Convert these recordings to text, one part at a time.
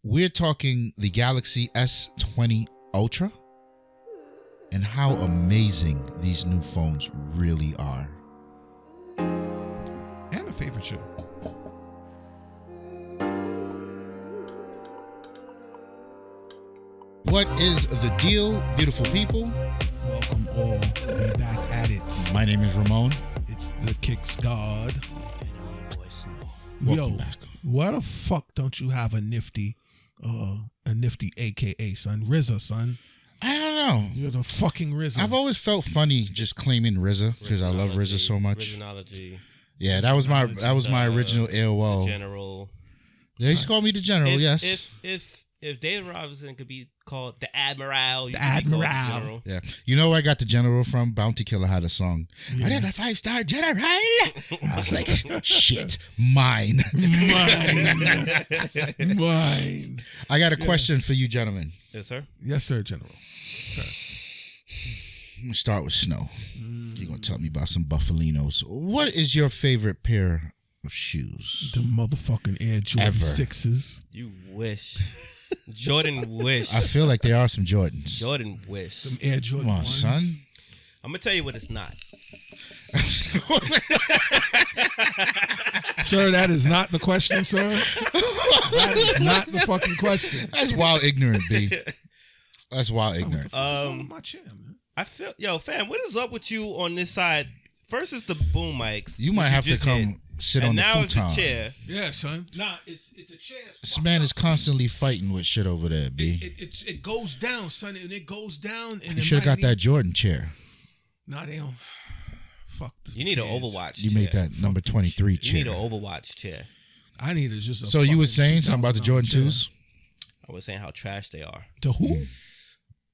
we're talking the Galaxy S20 Ultra and how amazing these new phones really are. And a favorite show. What is the deal, beautiful people? Welcome all. We back at it. My name is Ramon. It's the Kicks God. And I'm your boy Snow. Welcome back. Why the fuck don't you have a nifty AKA, son? RZA, son. I don't know. You're the fucking RZA. I've always felt funny just claiming RZA because I love RZA so much. Originality. Yeah, that was my original AOL. General. They used to call me the General. Yes. If David Robinson could be called the Admiral, you The could be called Admiral. the General. Yeah. You know where I got the General from? Bounty Killer had a song. Yeah. I got a 5-star General. I was like, shit, mine. Mine. I got a question for you, gentlemen. Yes, sir. Yes, sir, General. Sir. I'm going to start with Snow. You're going to tell me about some Buffalinos. What is your favorite pair of shoes? The motherfucking Air Jordan Ever. 6s. You wish. Jordan wish. I feel like there are some Jordans. Jordan wish. Them Air Jordan Come on, 1s. son. I'm going to tell you what it's not. Sir, that is not the question, sir. That is not the fucking question. That's wild ignorant, B. That's wild ignorant. My chair, man. I feel, yo, fam, what is up with you on this side? First is the boom mics. You might which have to just come hit. sit And on the now it's futon. a chair. Yeah, son. Nah, it's a chair. This man is constantly fighting with shit over there, B. It goes down, son, and it goes down. And You should have got that Jordan chair. Nah, they don't. Fuck. You need an kids. Overwatch You chair. made that number 23 You chair. need an Overwatch chair. I need just a. So you were fucking saying something about the Jordan $2,000 chair. 2s? I was saying how trash they are. The who?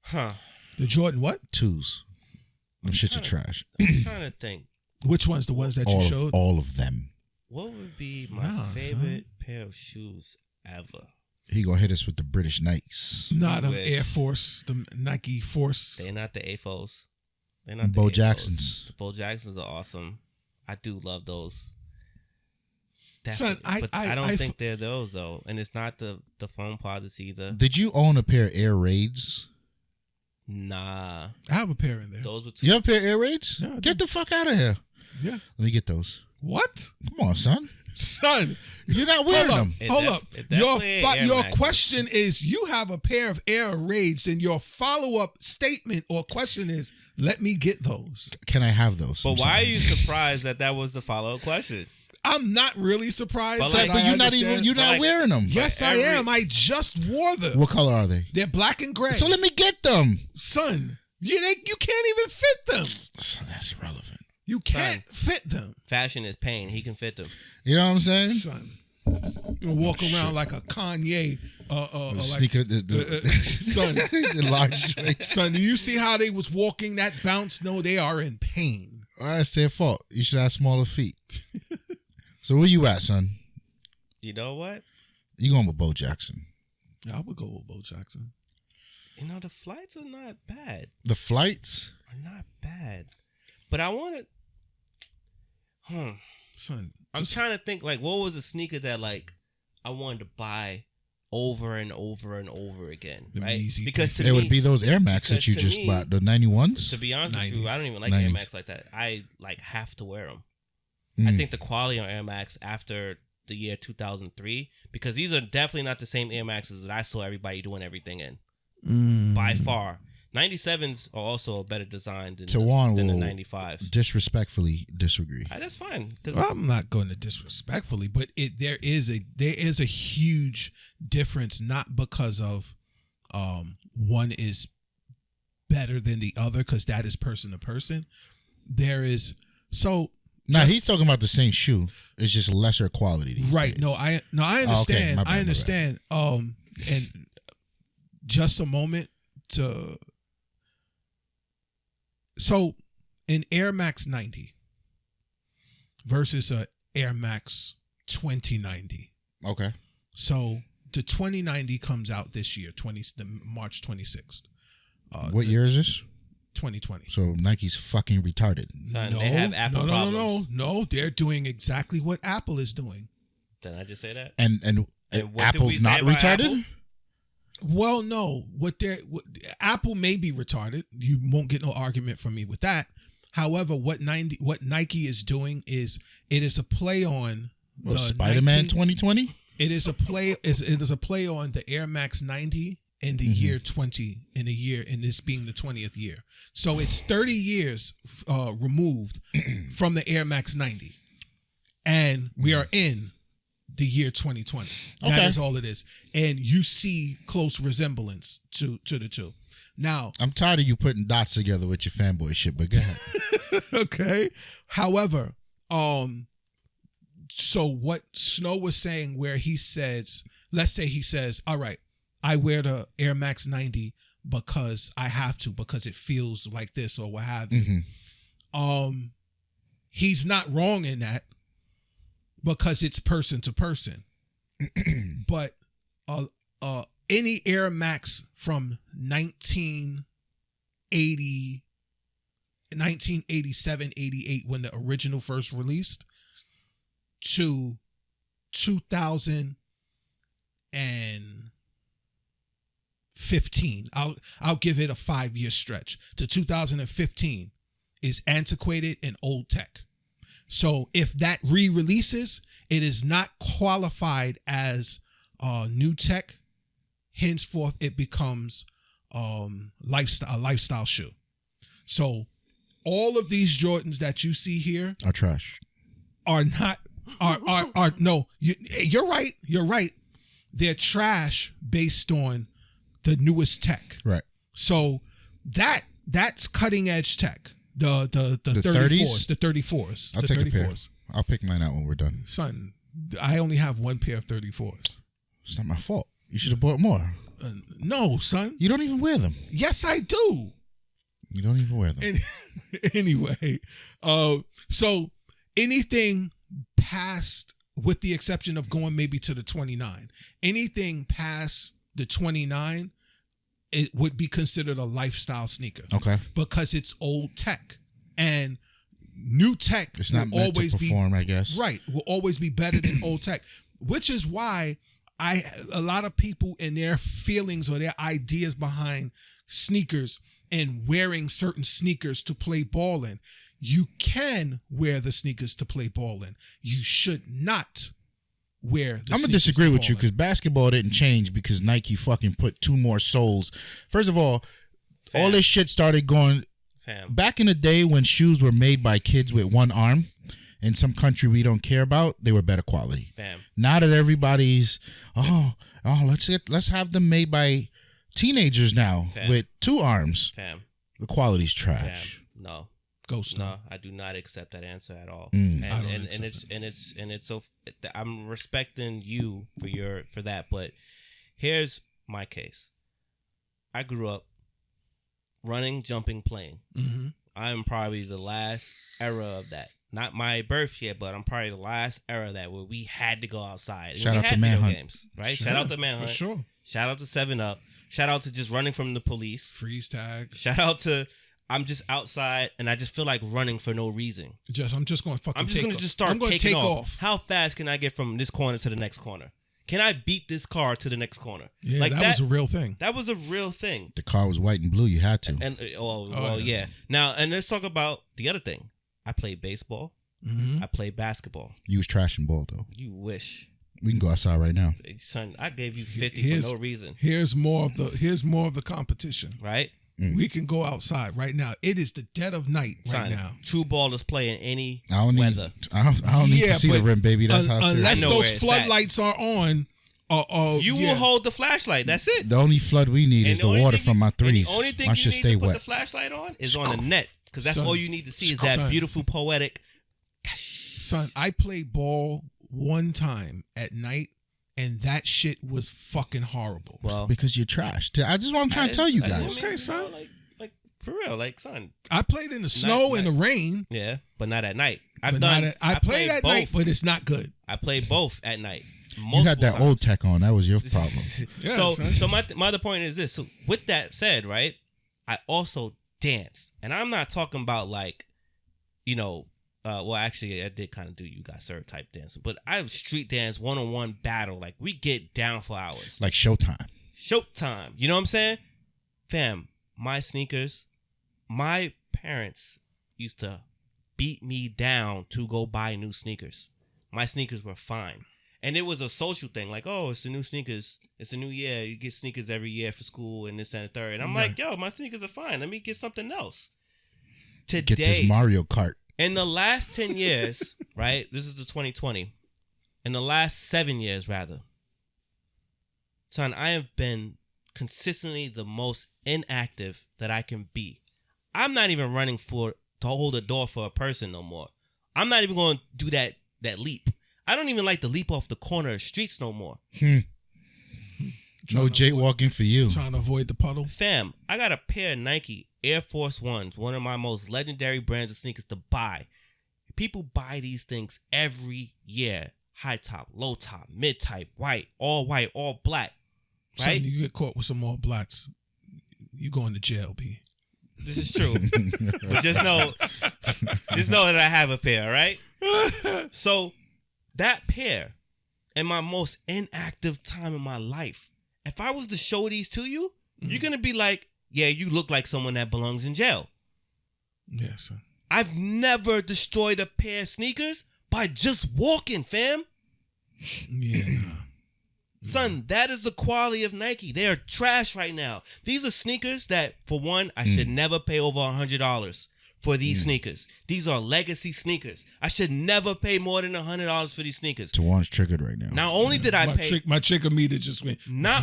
Huh. The Jordan what? 2s. Them shits are trash. I'm trying to think. Which ones? The ones that you showed? All of them. What would be my Nah, favorite pair of shoes ever? He gonna hit us with the British Nikes. Nah, them Wish. Air Force, the Nike Force. They're not the AFOs. They're And not the Bo AFOs. Jacksons. The Bo Jacksons are awesome. I do love those. Son, Definitely. But I don't I- think they're those though, and it's not the foam posits either. Did you own a pair of Air Raids? Nah, I have a pair in there. those were too. You have a pair of Air Raids? Yeah, I Get the fuck out of here. Yeah. Let me get those. What? Come on, son. Son, You're not wearing them. Hold up. It Your definitely ain't Air your Maxes. question is you have a pair of Air Raids, and your follow-up statement or question is, let me get those. Can I have those? But I'm why sorry. are you surprised that was the follow-up question? I'm not really surprised. But son, like- But I you're not understand. even. You're not Like- wearing them. Yes, Every- I am. I just wore them. What color are they? They're black and gray. So let me get them. Son, you can't even fit them. So that's irrelevant. You can't fit them, Fashion is pain. He can fit them. You know what I'm saying? son. You walk around like a Kanye. The sneaker, son, the large joints. son, do you see how they was walking that bounce? No, they are in pain. That's their fault. You should have smaller feet. So where you at, son? You know what? You going with Bo Jackson? I would go with Bo Jackson. You know the flights are not bad. The flights? Are not bad. But I want to. Son, I'm trying to think, like, what was a sneaker that, like, I wanted to buy over and over and over again, The right? Yeezy Because to It me, would be those Air Max that because you to just me- bought, the 91s? to be honest with you, 90s. I don't even like Air 90s. Max like that. I, like, have to wear them. Mm. I think the quality on Air Max after the year 2003, because these are definitely not the same Air Maxes that I saw everybody doing everything in. By far. 97s are also a better design than, Tawann than the will 95s. Disrespectfully disagree. That's fine. 'Cause I'm not going to disrespectfully, but there is a huge difference, not because of one is better than the other, because that is person to person. There is Now he's talking about the same shoe. It's just lesser quality. These right. days. No, I okay. understand. My bad, I my understand. And just a moment to. So, an Air Max 90 versus a Air Max 2090. Okay. So the 2090 comes out this year, March 26th. What year is this? 2020. So Nike's fucking retarded. Son, they have Apple problems. No. They're doing exactly what Apple is doing. Did I just say that? And And what did we Apple's say not about retarded? Apple? Well, no. Apple may be retarded. You won't get no argument from me with that. However, what Nike is doing is it is a play on Spider-Man 2020. It is a play. It is a play on the Air Max 90 in the year 20 in this being the 20th year. So it's 30 years removed from the Air Max 90, and we are in the year 2020. Okay. That is all it is, and you see close resemblance to the two. Now, I'm tired of you putting dots together with your fanboy shit, but go ahead. Okay. However, so what Snow was saying, where he says, let's say he says, all right, I wear the Air Max 90 because I have to, because it feels like this or what have you. He's not wrong in that because it's person to person. But any Air Max from 1987, 88, when the original first released, to 2015, I'll give it a 5-year stretch, to 2015 is antiquated and old tech. So if that re-releases, it is not qualified as new tech. Henceforth, it becomes a lifestyle shoe. So all of these Jordans that you see here are trash. Are not no. You're right. You're right. They're trash based on the newest tech. Right. So that's cutting edge tech. The 30s? The 34s. I'll take a pair. I'll pick mine out when we're done. Son, I only have one pair of 34s. It's not my fault. You should have bought more. No, son. You don't even wear them. Yes, I do. You don't even wear them. Anyway, so anything past, with the exception of going maybe to the 29, anything past the 29, it would be considered a lifestyle sneaker. Okay. Because it's old tech. And new tech it's not will meant always to perform, I guess. Right. Will always be better than old tech. Which is why a lot of people and their feelings or their ideas behind sneakers and wearing certain sneakers to play ball in. You can wear the sneakers to play ball in. You should not wear the I'm going to disagree with you because basketball didn't change because Nike fucking put 2 more soles. First of all this shit started going back in the day when shoes were made by kids with one arm in some country we don't care about, they were better quality. Now that everybody's let's have them made by teenagers now with 2 arms. The quality's trash. No. Ghost. No, I do not accept that answer at all. And it's so I'm respecting you for that, but here's my case. I grew up running, jumping, playing. I'm probably the last era of that. Not my birth yet, but I'm probably the last era of that where we had to go outside. And shout out to Manhunt games, right? Sure, shout out to Manhunt. For sure. Shout out to 7-Up. Shout out to just running from the police. Freeze tag. Shout out to I'm just outside and I just feel like running for no reason. I'm just going to fucking I'm just going to just start taking off. How fast can I get from this corner to the next corner? Can I beat this car to the next corner? Yeah, like that was a real thing. That was a real thing. The car was white and blue. You had to. And yeah. Now, and let's talk about the other thing. I played baseball. I played basketball. You was trashing ball though. You wish. We can go outside right now. Son, I gave you 50 for no reason. Here's more of the competition. Right? We can go outside right now. It is the dead of night right now. True ballers play in any weather. I don't need to see the rim, baby. That's how serious. Unless those floodlights are on. You will hold the flashlight. That's it. The only flood we need is the water from my threes. The only thing you need to put the flashlight on is on the net because that's all you need to see is that beautiful poetic. Son, I played ball one time at night. And that shit was fucking horrible. Well, because you're trash. I just want to try to tell you guys. Okay, son. Like for real, like son. I played in the snow and the rain. Yeah, but not at night. I played at night, but it's not good. I played both at night. You had that old tech on. That was your problem. So my other point is this. So with that said, right, I also danced, and I'm not talking about like, well, actually, I did kind of do you got served type dancing, but I street dance 1-on-1 battle. Like we get down for hours. Like Showtime. showtime. You know what I'm saying? Fam, my sneakers, my parents used to beat me down to go buy new sneakers. My sneakers were fine. And it was a social thing. Like, oh, it's the new sneakers. It's a new year. You get sneakers every year for school and this, that, and the third. And I'm like, yo, my sneakers are fine. Let me get something else. Today, get this Mario Kart. In the last 10 years, right? This is the 2020. In the last 7 years, rather. Son, I have been consistently the most inactive that I can be. I'm not even running to hold a door for a person no more. I'm not even going to do that leap. I don't even like to leap off the corner of streets no more. No jaywalking for you. Trying to avoid the puddle. Fam, I got a pair of Nike Air Force Ones, one of my most legendary brands of sneakers to buy. People buy these things every year. High top, low top, mid type, white, all black. Right? Son, you get caught with some all blacks, you going to jail, B. This is true. But just know that I have a pair, right? So that pair, in my most inactive time in my life, if I was to show these to you, you're going to be like, yeah, you look like someone that belongs in jail. Yeah, son. I've never destroyed a pair of sneakers by just walking, fam. Yeah, nah. Son, that is the quality of Nike. They are trash right now. These are sneakers that, for one, I should never pay over $100 for these sneakers. These are legacy sneakers. I should never pay more than $100 for these sneakers. Tawann's triggered right now. Not only did I pay... my trigger meter just went... Not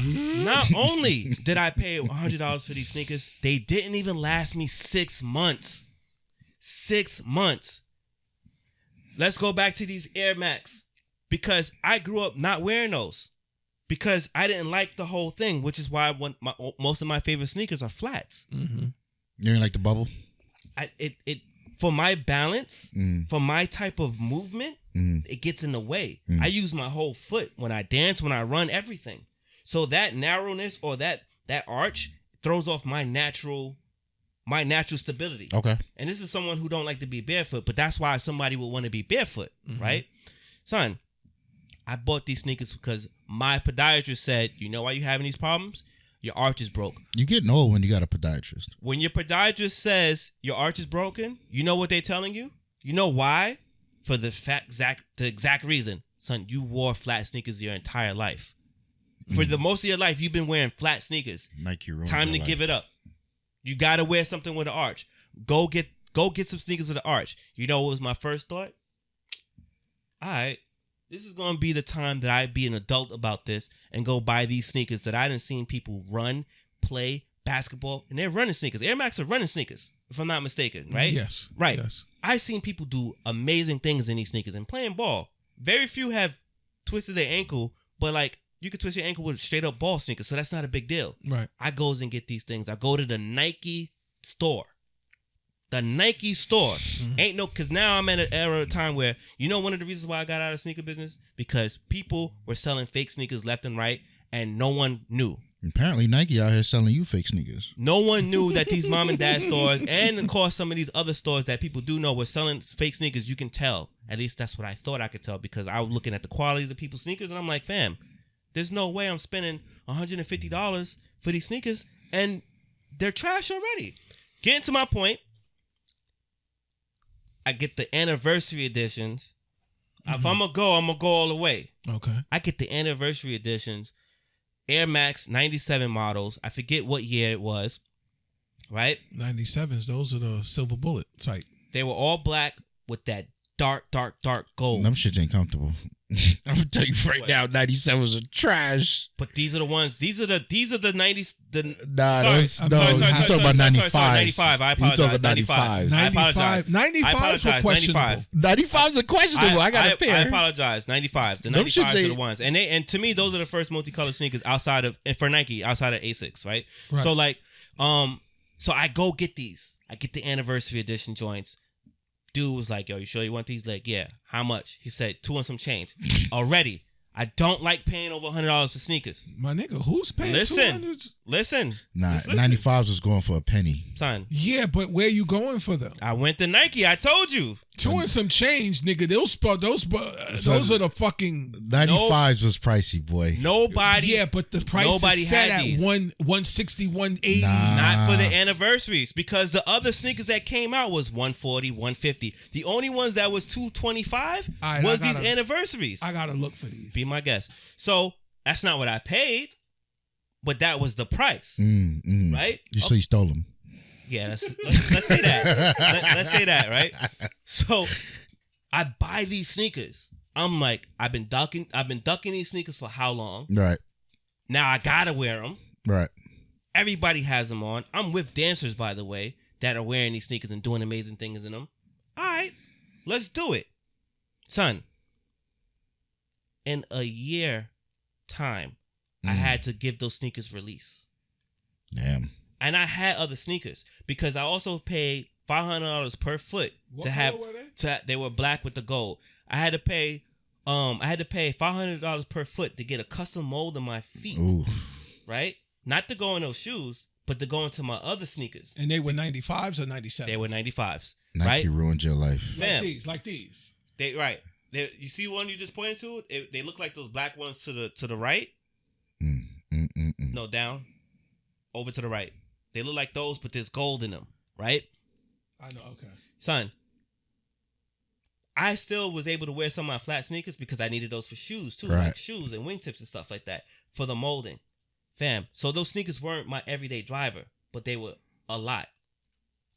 only did I pay $100 for these sneakers, they didn't even last me 6 months. 6 months. Let's go back to these Air Max. Because I grew up not wearing those. Because I didn't like the whole thing, which is why most of my favorite sneakers are flats. Mm-hmm. You didn't like the bubble? For my balance, for my type of movement, it gets in the way. I use my whole foot when I dance, when I run, everything. So that narrowness or that arch throws off my natural stability. Okay. And this is someone who don't like to be barefoot, but that's why somebody would want to be barefoot, right? Son, I bought these sneakers because my podiatrist said, you know why you're having these problems? Your arch is broke. You're getting old when you got a podiatrist. When your podiatrist says your arch is broken, you know what they're telling you? You know why? For the exact reason. Son, you wore flat sneakers your entire life. For the most of your life, you've been wearing flat sneakers. Nike ruined Time to give it up. You got to wear something with an arch. Go get some sneakers with an arch. You know what was my first thought? All right. This is going to be the time that I be an adult about this and go buy these sneakers that I done seen people run, play basketball, and they're running sneakers. Air Max are running sneakers, if I'm not mistaken, right? Yes. Right. Yes. I've seen people do amazing things in these sneakers and playing ball. Very few have twisted their ankle, but like you can twist your ankle with straight up ball sneakers, so that's not a big deal. Right. I goes and get these things. I go to the Nike store. The Nike store. Ain't no, because now I'm at an era of time where, you know, one of the reasons why I got out of sneaker business? Because people were selling fake sneakers left and right, and no one knew. Apparently Nike out here selling you fake sneakers. No one knew that these mom and dad stores, and of course some of these other stores that people do know were selling fake sneakers. You can tell. At least that's what I thought I could tell, because I was looking at the qualities of people's sneakers, and I'm like, fam, there's no way I'm spending $150 for these sneakers, and they're trash already. Getting to my point, I get the anniversary editions. If I'm going to go all the way. Okay. I get the anniversary editions, Air Max 97 models. I forget what year it was, right? 97s, those are the silver bullet type. They were all black with that dark gold. Them shits ain't comfortable. I'm gonna tell you right now, 97s are trash. But these are the ones. These are the 90s. I'm talking about 95. 95. I apologize. You talking 95? 95s were questionable. 95s are questionable. I got a pair. I apologize. 95s. The 95s are the ones, and to me, those are the first multicolored sneakers for Nike outside of Asics, right? So like, so I go get these. I get the anniversary edition joints. Dude was like, yo, you sure you want these? Like, yeah. How much? He said, 2 and some change. Already. I don't like paying over $100 for sneakers. My nigga, who's paying $200? Listen. Nah, 95s was going for a penny. Son. Yeah, but where you going for them? I went to Nike. I told you. Two and some change, nigga. Those are the fucking 95s was pricey, boy. Nobody. Yeah, but the price is set at these. 160, 180. Not for the anniversaries, because the other sneakers that came out was 140, 150. The only ones that was 225 was these anniversaries. I gotta look for these. Be my guest. So that's not what I paid, but that was the price, right? So you stole them. Yeah, let's say that. Let's say that, right? So I buy these sneakers. I'm like, I've been ducking these sneakers for how long? Right. Now I gotta wear them. Right. Everybody has them on. I'm with dancers, by the way, that are wearing these sneakers and doing amazing things in them. All right, let's do it, son. In a year time, I had to give those sneakers release. Damn. And I had other sneakers because I also paid $500 per foot to have. They were black with the gold. I had to pay $500 per foot to get a custom mold on my feet. Ooh. Right, not to go in those shoes, but to go into my other sneakers. And they were 95s or 97s. They were 95s. Nike right? ruined your life. Like these. You see one you just pointed to? They look like those black ones to the right. No, down, over to the right. They look like those, but there's gold in them, right? I know, okay. Son, I still was able to wear some of my flat sneakers because I needed those for shoes, too. Right. Like shoes and wingtips and stuff like that for the molding. Fam, so those sneakers weren't my everyday driver, but they were a lot.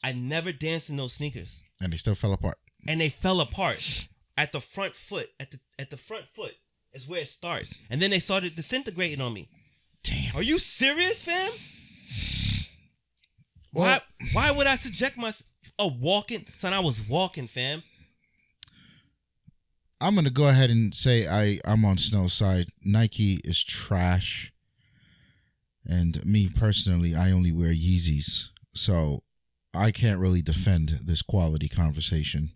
I never danced in those sneakers. And they still fell apart. And they fell apart at the front foot. At the front foot is where it starts. And then they started disintegrating on me. Damn. Are you serious, fam? Well, why would I subject myself walking? Son, I was walking, fam. I'm going to go ahead and say I'm on Snow's side. Nike is trash. And me personally, I only wear Yeezys. So I can't really defend this quality conversation.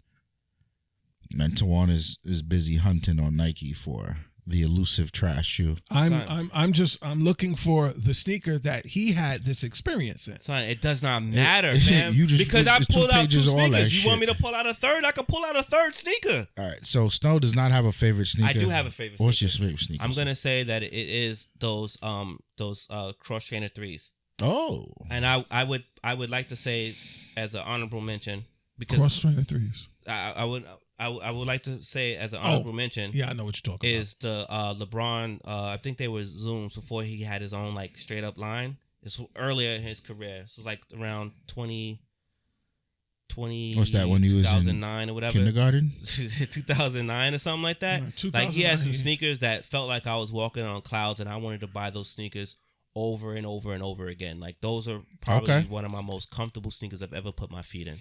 And Tawann is busy hunting on Nike for the elusive trash shoe. I'm looking for the sneaker that he had this experience in. Son, it does not matter, fam. Because I pulled out two sneakers. You want me to pull out a third? I can pull out a third sneaker. All right, so Snow does not have a favorite sneaker. I do have a favorite sneaker. What's your favorite sneaker? I'm gonna say that it is those cross trainer 3s. Oh. And I would like to say as an honorable mention, because cross trainer 3s. I would like to say as an honorable mention. Yeah, I know what you're talking about. Is the LeBron? I think they were Zooms before he had his own like straight up line. It's earlier in his career. So it's like around 20. What's that, when he was 2009 or whatever? Kindergarten? 2009 or something like that. Like he had some sneakers that felt like I was walking on clouds, and I wanted to buy those sneakers over and over and over again. Like those are probably one of my most comfortable sneakers I've ever put my feet in.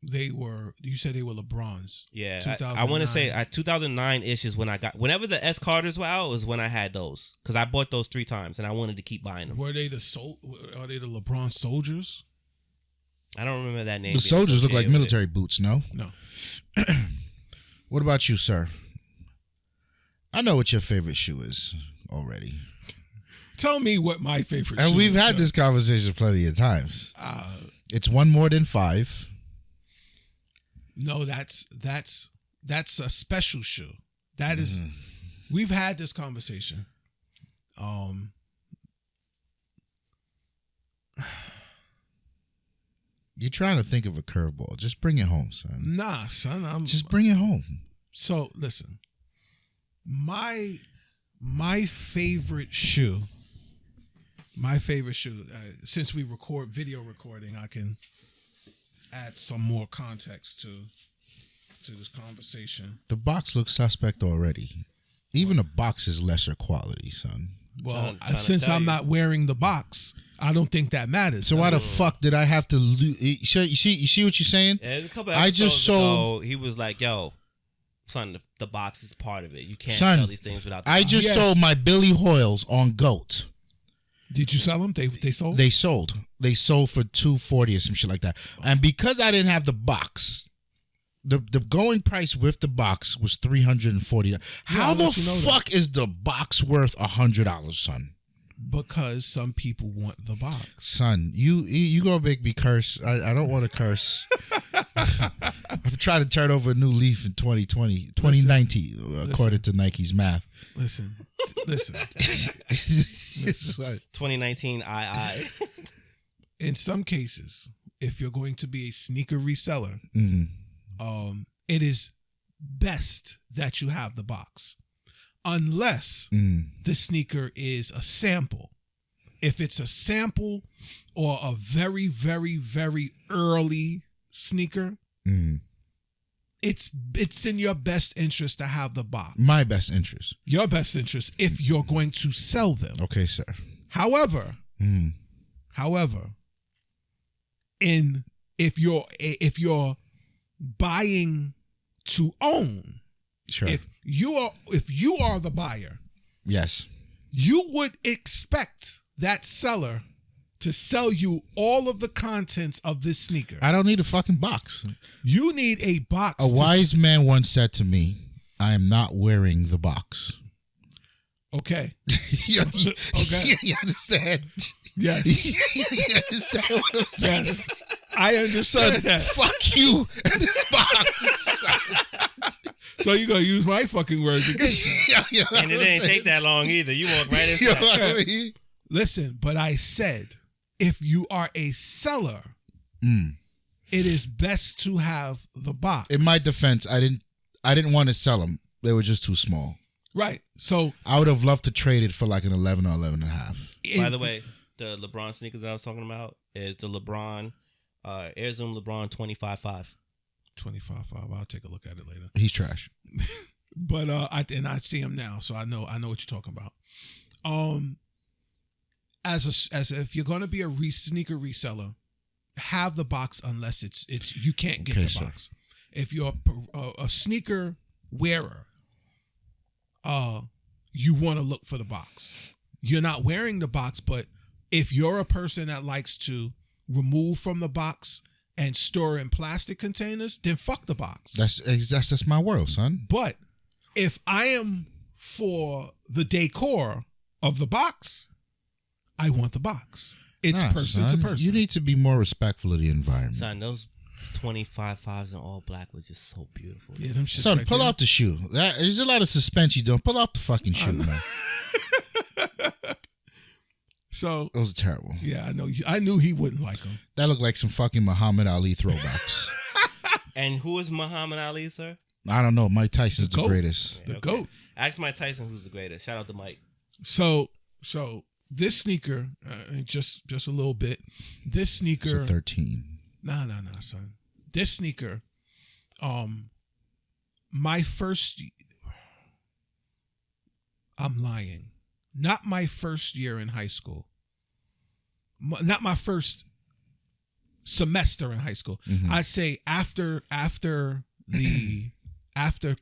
You said they were LeBron's. Yeah, I want to say 2009-ish is when I got, whenever the S Carters were out was when I had those, because I bought those 3 times and I wanted to keep buying them. Are they the LeBron Soldiers? I don't remember that name. The Soldiers look like military boots, no? No. What about you, sir? I know what your favorite shoe is already. Tell me what my favorite shoe is. And we've had this conversation plenty of times. It's one more than 5. No, that's a special shoe. That is, we've had this conversation. You're trying to think of a curveball. Just bring it home, son. Nah, son. Just bring it home. So listen, my favorite shoe. Since we record video recording, I can add some more context to this conversation. The box looks suspect already. Even a box is lesser quality, son. Well, since I'm not wearing the box, I don't think that matters. So why the fuck did I have to lose? You see what you're saying? Yeah, a couple episodes ago, he was like, yo, son, the box is part of it. You can't sell these things without the box. I just sold my Billy Hoyles on GOAT. Did you sell them? They sold? They sold. They sold for $240 or some shit like that. And because I didn't have the box, the going price with the box was $340. How the fuck is the box worth $100, son? Because some people want the box. Son, you gonna make me curse. I don't want to curse. I'm trying to turn over a new leaf in 2019, according to Nike's math. Listen. 2019 II. In some cases, if you're going to be a sneaker reseller, it is best that you have the box. Unless the sneaker is a sample. If it's a sample or a very, very, very early sneaker, it's in your best interest to have the box. My best interest. Your best interest if you're going to sell them. Okay, sir. However, if you're buying to own, sure. If you are the buyer, yes, you would expect that seller to sell you all of the contents of this sneaker. I don't need a fucking box. You need a box. A wise man once said to me, "I am not wearing the box." Okay. Okay. You understand? Yes. You understand what I'm saying? Yes. I understand that. Fuck you and this box. So you're going to use my fucking words against me. And it didn't take that long either. You walked right into that. Listen, but I said, if you are a seller, it is best to have the box. In my defense, I didn't want to sell them. They were just too small. Right. So I would have loved to trade it for like an 11 or 11 and a half. By the way, the LeBron sneakers that I was talking about is the LeBron Air Zoom LeBron 25.5. 25.5. I'll take a look at it later. He's trash. But I see him now, so I know what you're talking about. If you're going to be a sneaker reseller, have the box unless it's you can't get the box. If you're a sneaker wearer, you want to look for the box. You're not wearing the box, but if you're a person that likes to remove from the box and store in plastic containers, then fuck the box. That's my world, son. But if I am for the decor of the box, I want the box. It's person to person. You need to be more respectful of the environment. Son, those 25.5s in all black was just so beautiful. Yeah, them shits son, right pull there. out the shoe. There's a lot of suspense you doing. Pull out the fucking shoe, man. So those are terrible. Yeah, I know. I knew he wouldn't like them. That looked like some fucking Muhammad Ali throwbacks. And who is Muhammad Ali, sir? I don't know. Mike Tyson's the greatest. The GOAT. Ask Mike Tyson who's the greatest. Shout out to Mike. So this sneaker, just a little bit. This sneaker. It's a 13. Nah, son. This sneaker, my first. I'm lying. Not my first year in high school. Not my first semester in high school. Mm-hmm. I'd say after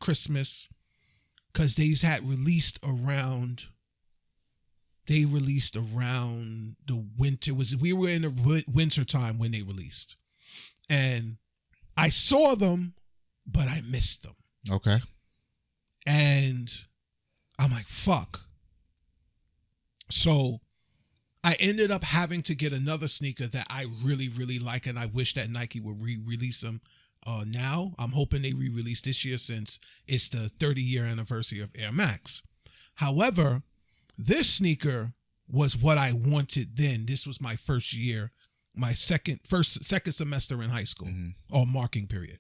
Christmas, because they had released around. They released around the winter. We were in the winter time when they released, and I saw them, but I missed them. Okay. And I'm like, fuck. So I ended up having to get another sneaker that I really, really like, and I wish that Nike would re-release them now. I'm hoping they re-release this year since it's the 30-year anniversary of Air Max. However, this sneaker was what I wanted then. This was my first year, my second semester in high school, or marking period.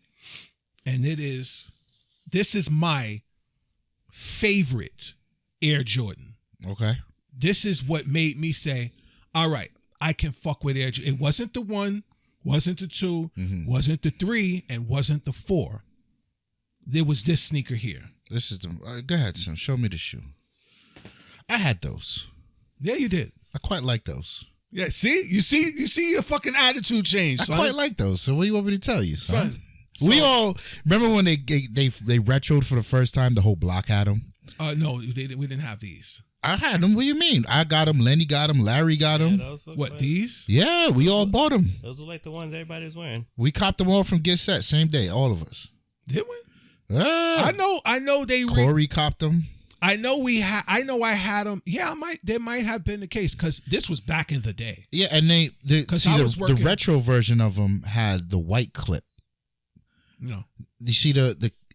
And this is my favorite Air Jordan. Okay. This is what made me say, all right, I can fuck with Air Jordan. It wasn't the 1, wasn't the 2, wasn't the 3, and wasn't the 4. There was this sneaker here. This is the. Go ahead, son. Show me the shoe. I had those. Yeah, you did. I quite like those. Yeah, you see your fucking attitude change, son. I quite like those. So what do you want me to tell you, son? We all remember when they retroed for the first time. The whole block had them. No, we didn't have these. I had them. What do you mean? I got them. Lenny got them. Larry got them. What, these? Yeah, we all bought them. Those are like the ones everybody's wearing. We copped them all from Get Set same day. All of us. Did we? I know. They Corey copped them. I know I had them. Yeah, there might have been the case because this was back in the day. Yeah, and the retro version of them had the white clip. No, you see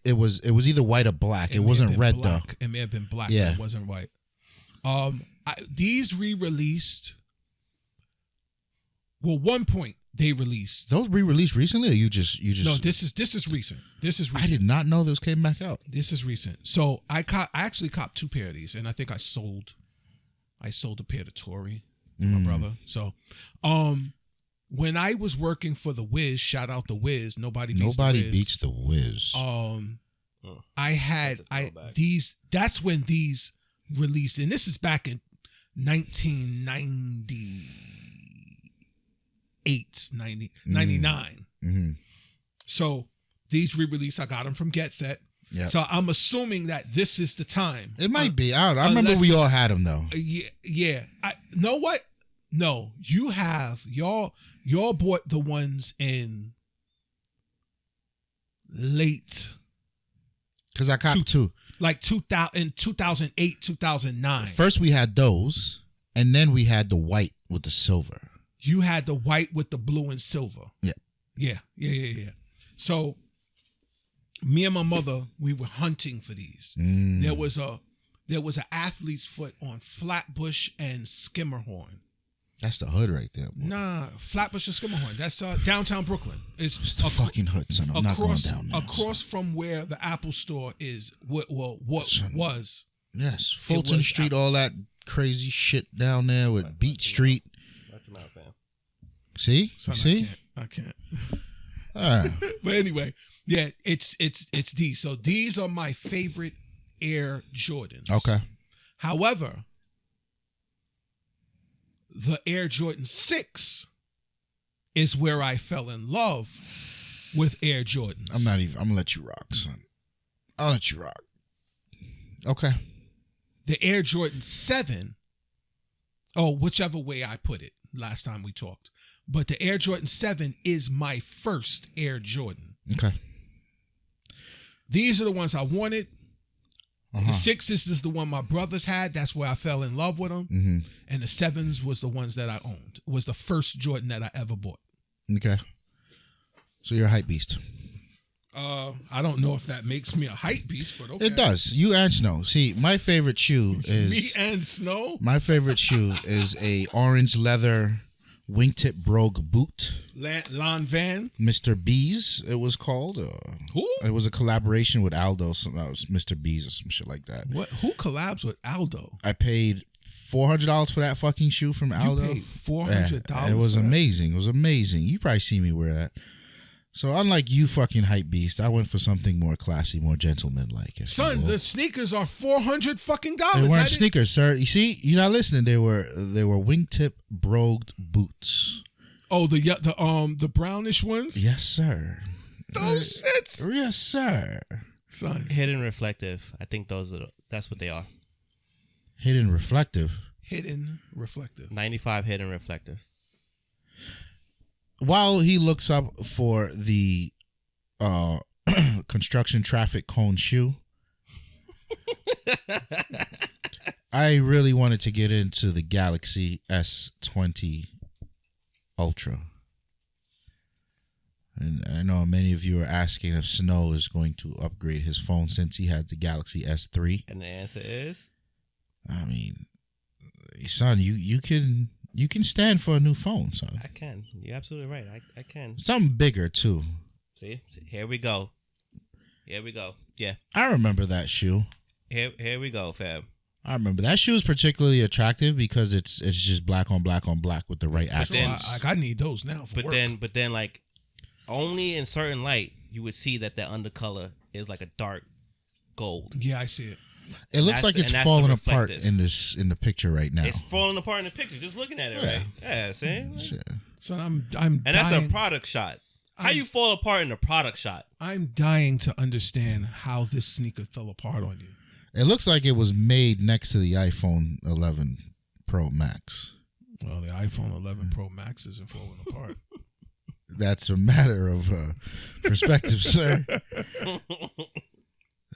it was either white or black. It wasn't red though. It may have been black. Yeah, but it wasn't white. These re-released. Well, one point they released. Those re-released recently, or you just No, this is recent. This is recent. I did not know those came back out. This is recent. So I actually copped 2 pair of these, and I think I sold a pair to Tori, to my brother. So when I was working for the Wiz, shout out the Wiz, nobody beats the Wiz. I had these. That's when these released, and this is back in 99. Mm-hmm. So these re-release, I got them from Get Set. Yep. So I'm assuming that this is the time. It might be. I remember we all had them though. Yeah. Know what? No, you have y'all bought the ones in late. Because I copped 2. Like 2008, 2009. First we had those, and then we had the white with the silver. You had the white with the blue and silver. Yeah. Yeah. So me and my mother, we were hunting for these. There was an athlete's foot on Flatbush and Skimmerhorn. That's the hood right there, boy. Nah, Flatbush and Skimmerhorn. That's downtown Brooklyn. It's the fucking hood, son. I'm not going down there. Across from where the Apple store is, what was. Yes, Fulton Street, all that crazy shit down there with Beach Street. See? Son, See? I can't. But anyway, yeah, it's these. So these are my favorite Air Jordans. Okay. However, the Air Jordan 6 is where I fell in love with Air Jordans. I'm gonna let you rock, son. I'll let you rock. Okay. The Air Jordan 7, whichever way I put it last time we talked. But the Air Jordan 7 is my first Air Jordan. Okay. These are the ones I wanted. The 6s is the one my brothers had. That's where I fell in love with them. Mm-hmm. And the 7s was the ones that I owned. It was the first Jordan that I ever bought. Okay. So you're a hype beast. I don't know if that makes me a hype beast, but okay. It does. You and Snow. See, my favorite shoe is... Me and Snow? My favorite shoe is a orange leather wingtip brogue boot. Lon Van? Mr. B's, it was called. Who? It was a collaboration with Aldo. So that was Mr. B's or some shit like that. What? Who collabs with Aldo? I paid $400 for that fucking shoe from Aldo. You paid $400? Yeah, it was amazing. It was amazing. You probably see me wear that. So unlike you fucking hype beast, I went for something more classy, more gentleman-like. Son, the sneakers are $400 fucking dollars. They weren't sneakers, sir. You see, you're not listening. They were wingtip brogued boots. Oh, the brownish ones? Yes, sir. Those shits. Yes, sir. Son. Hidden reflective. I think that's what they are. Hidden reflective. 95 hidden reflective. While he looks up for the construction traffic cone shoe, I really wanted to get into the Galaxy S20 Ultra. And I know many of you are asking if Snow is going to upgrade his phone since he had the Galaxy S3. And the answer is? I mean, son, you can stand for a new phone, son. I can. You're absolutely right. I can. Something bigger, too. See? Here we go. Yeah. I remember that shoe. Here we go, fam. I remember. That shoe is particularly attractive because it's just black on black on black with the right accents. I need those now for work. But then, like, only in certain light, you would see that the undercolor is like a dark gold. Yeah, I see it. It looks like it's falling apart in the picture right now. It's falling apart in the picture. Just looking at it, right? Yeah, see? Sure. So I'm and dying. that's a product shot. How you fall apart in a product shot? I'm dying to understand how this sneaker fell apart on you. It looks like it was made next to the iPhone 11 Pro Max. Well, the iPhone 11 Pro Max isn't falling apart. That's a matter of perspective, sir.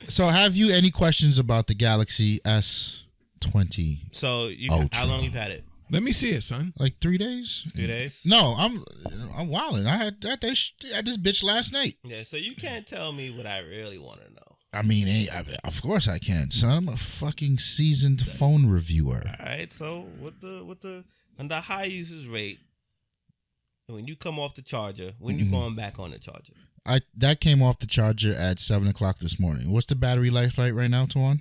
So, have you any questions about the Galaxy S20? So, Ultra. how long you've had it? Let me see it, son. Like 3 days? 3 days? No, I'm wilding. I had this bitch last night. Yeah, so you can't tell me what I really want to know. I mean, of course I can, son. I'm a fucking seasoned phone reviewer. All right, so on the high usage rate, when you come off the charger, when you going back on the charger? That came off the charger at 7:00 this morning. What's the battery life like right now, Tawann?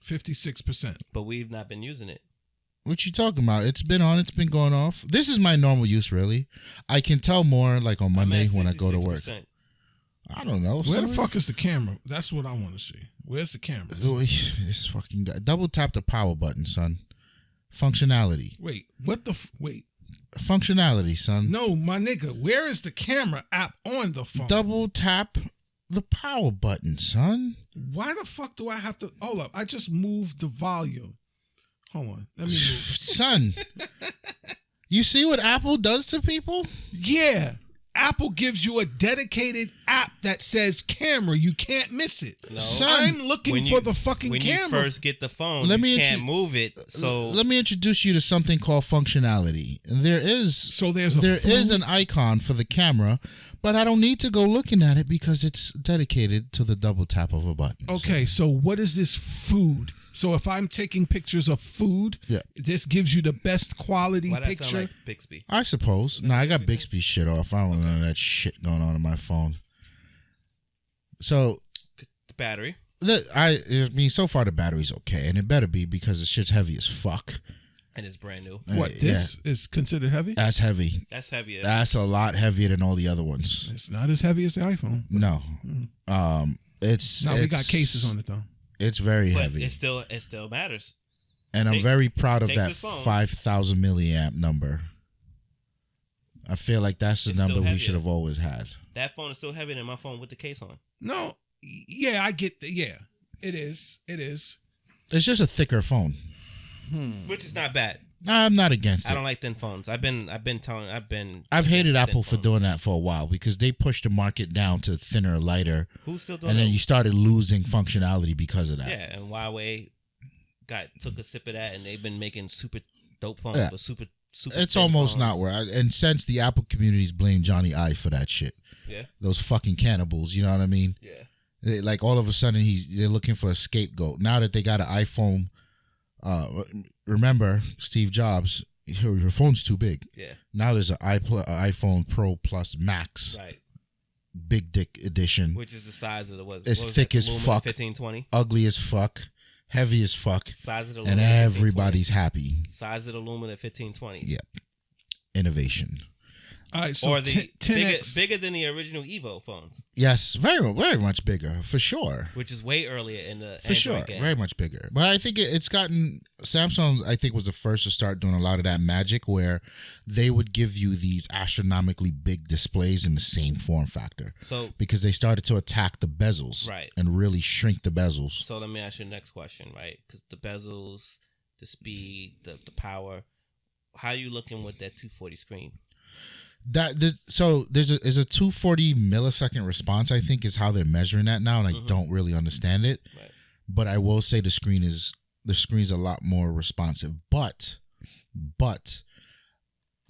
56%. But we've not been using it. What you talking about? It's been on. It's been going off. This is my normal use, really. I can tell more like on Monday when I go to work. I don't know. Where the fuck is the camera? That's what I want to see. Where's the camera? This fucking guy. Double tap the power button, son. Functionality. Wait, what the wait? Functionality, son. No, my nigga. Where is the camera app on the phone? Double tap the power button, son. Why the fuck do I have to? Hold up. I just moved the volume. Hold on. Let me move. Son, you see what Apple does to people? Yeah. Apple gives you a dedicated app that says camera. You can't miss it. No. Son, I'm looking for the fucking camera. When you first get the phone, you can't move it. So let me introduce you to something called functionality. There is an icon for the camera, but I don't need to go looking at it because it's dedicated to the double tap of a button. Okay, so what is this food? So if I'm taking pictures of food, this gives you the best quality why that picture. sound like Bixby? I suppose. No, I got Bixby shit off. I don't know none of that shit going on my phone. So the battery. I mean, so far the battery's okay, and it better be because the shit's heavy as fuck. And it's brand new. What, this is considered heavy? That's heavy. That's heavier. That's a lot heavier than all the other ones. It's not as heavy as the iPhone. No. We got cases on it though. It's very but heavy. It still matters. And I'm very proud of that 5,000 milliamp number. I feel like that's the number we should have always had. That phone is still heavier than my phone with the case on. No, yeah, I get that. Yeah, it is. It's just a thicker phone. Which is not bad. I'm not against it. I don't like thin phones. I've hated Apple for doing that for a while because they pushed the market down to thinner, lighter. Who's still doing and then that? you started losing functionality because of that. Yeah, and Huawei took a sip of that, and they've been making super dope phones, but super. It's almost phones. not where. And since the Apple community's blamed Johnny Ive for that shit. Yeah. Those fucking cannibals, you know what I mean? Yeah. Like all of a sudden they're looking for a scapegoat. Now that they got an iPhone, remember Steve Jobs, your phone's too big. Yeah. Now there's an iPhone Pro Plus Max. Right. Big dick edition. Which is the size of it's thick as fuck. 1520. Ugly as fuck. Heavy as fuck. Size of the and everybody's happy. Size of the Lumina 1520. Yep. Innovation. All right, so or the 10X. bigger than the original Evo phones. Yes, very, very much bigger, for sure. Which is way earlier in the for sure, game. Very much bigger. But I think it's gotten Samsung. I think was the first to start doing a lot of that magic, where they would give you these astronomically big displays in the same form factor. So because they started to attack the bezels, right, and really shrink the bezels. So let me ask you the next question, right? Because the bezels, the speed, the power. How are you looking with that 240 screen? So there's a 240 millisecond response, I think, is how they're measuring that now, and I don't really understand it. Right. But I will say the screen's a lot more responsive. But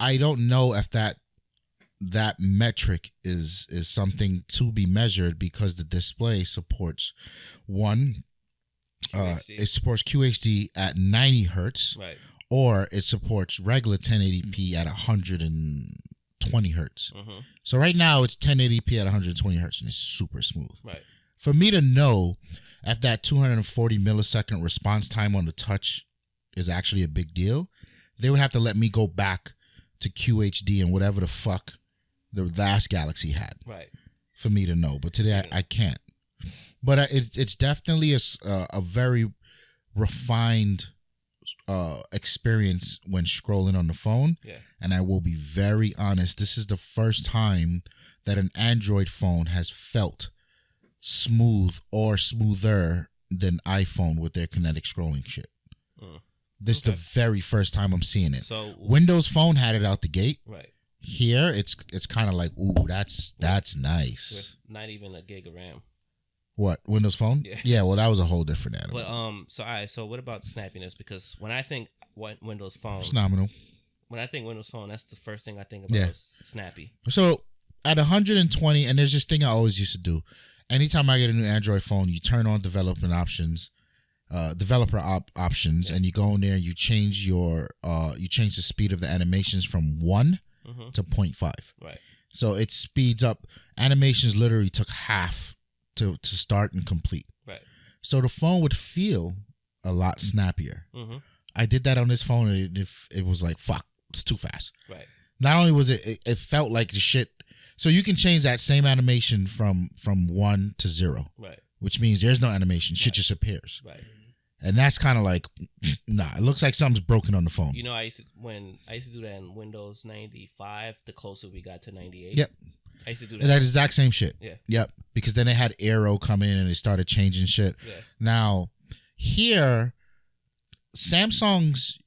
I don't know if that metric is something to be measured, because the display supports it supports QHD at 90 hertz, right, or it supports regular 1080p at 120 hertz. Mm-hmm. So right now it's 1080p at 120 hertz and it's super smooth. Right. For me to know if that 240 millisecond response time on the touch is actually a big deal, they would have to let me go back to QHD and whatever the fuck the last Galaxy had. Right. For me to know. But today I can't. But it's definitely a very refined experience when scrolling on the phone. Yeah. And I will be very honest, this is the first time that an Android phone has felt smooth or smoother than iPhone with their kinetic scrolling shit. This is the very first time I'm seeing it. So Windows Phone had it out the gate. Right. Here it's kind of like, ooh, that's nice. With not even a gig of RAM. What, Windows Phone? Yeah. Well, that was a whole different animal. But so all right. So what about snappiness? Because when I think Windows Phone, it's nominal. When I think Windows Phone, that's the first thing I think about is snappy. So at 120, and there's this thing I always used to do. Anytime I get a new Android phone, you turn on developer options, and you go in there and you change the speed of the animations from 1 to 0.5. Right. So it speeds up. Animations literally took half to start and complete. Right. So the phone would feel a lot snappier. Mm-hmm. I did that on this phone, and it was like, fuck, it's too fast. Right. Not only was it felt like the shit. So you can change that same animation from 1 to 0. Right. Which means there's no animation. Shit just appears. Right. And that's kind of like, nah, it looks like something's broken on the phone. You know, I used to do that in Windows 95, the closer we got to 98. Yep. I used to do that. That exact same shit. Yeah. Yep. Because then they had Aero come in and they started changing shit. Yeah. Now, here, Samsung's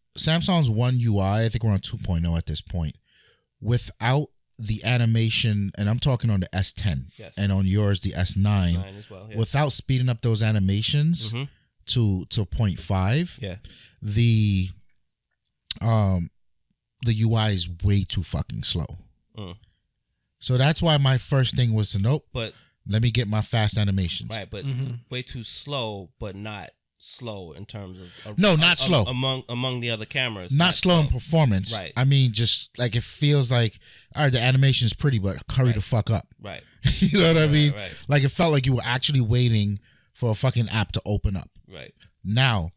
One UI, I think we're on 2.0 at this point, without the animation, and I'm talking on the S10, and on yours, the S9, S9 as well, without speeding up those animations to 0.5, the UI is way too fucking slow. So that's why my first thing was to but let me get my fast animations. Right, but way too slow, but not slow in terms of not slow among the other cameras. Not slow in performance. Right. I mean, just like it feels like, all right, the animation is pretty, but hurry the fuck up. Right. You know what I mean? Right. Like it felt like you were actually waiting for a fucking app to open up. Right. Now,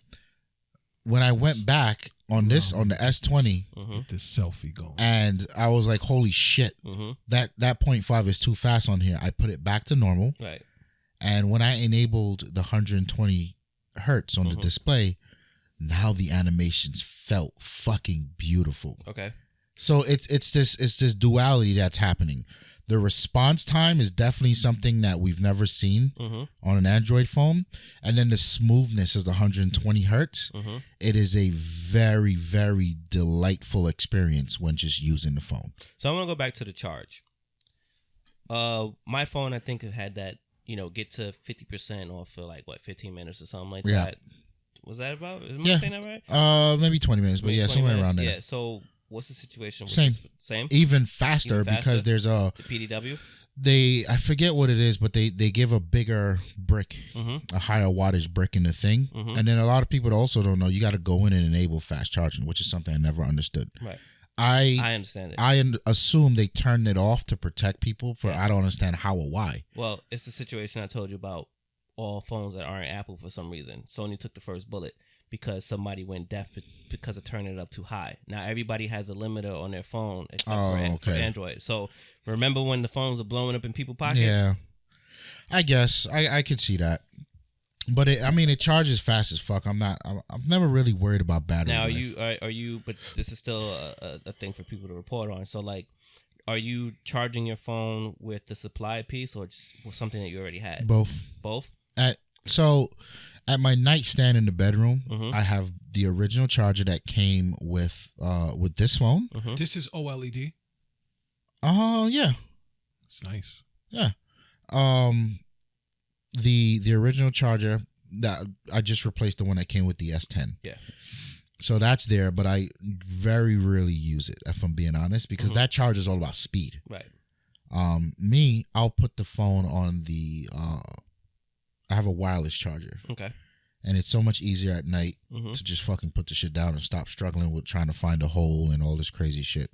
when I went back on the S20, get this selfie going, and I was like, holy shit, that 0.5 is too fast on here. I put it back to normal. Right. And when I enabled the 120 hertz on the display, now the animations felt fucking beautiful. Okay. So it's this duality that's happening. The response time is definitely something that we've never seen on an Android phone. And then the smoothness of the 120 hertz. It is a very, very delightful experience when just using the phone. So I'm going to go back to the charge. My phone, I think it had that, get to 50% off for 15 minutes or something like that. Was that about? Am I saying that right? Maybe 20 minutes, but somewhere around there. Yeah, so what's the situation with Same. Same? Even faster because there's the PDW? I forget what it is, but they give a bigger brick, a higher wattage brick in the thing. And then a lot of people also don't know, you got to go in and enable fast charging, which is something I never understood. Right. I understand it. I assume they turned it off to protect people I don't understand how or why. Well, it's the situation I told you about all phones that aren't Apple for some reason. Sony took the first bullet because somebody went deaf because of turning it up too high. Now everybody has a limiter on their phone except for Android. So remember when the phones are blowing up in people's pockets? Yeah, I guess I could see that. But it charges fast as fuck. I'm never really worried about battery. Now are you? But this is still a thing for people to report on. So are you charging your phone with the supply piece or just with something that you already had? Both. At my nightstand in the bedroom, I have the original charger that came with this phone. This is OLED. Oh yeah, it's nice. Yeah. The original charger that I just replaced the one that came with the S10. Yeah. So that's there, but I very rarely use it, if I'm being honest, because that charger is all about speed. Right. I'll put the phone on the I have a wireless charger. Okay. And it's so much easier at night to just fucking put the shit down and stop struggling with trying to find a hole and all this crazy shit.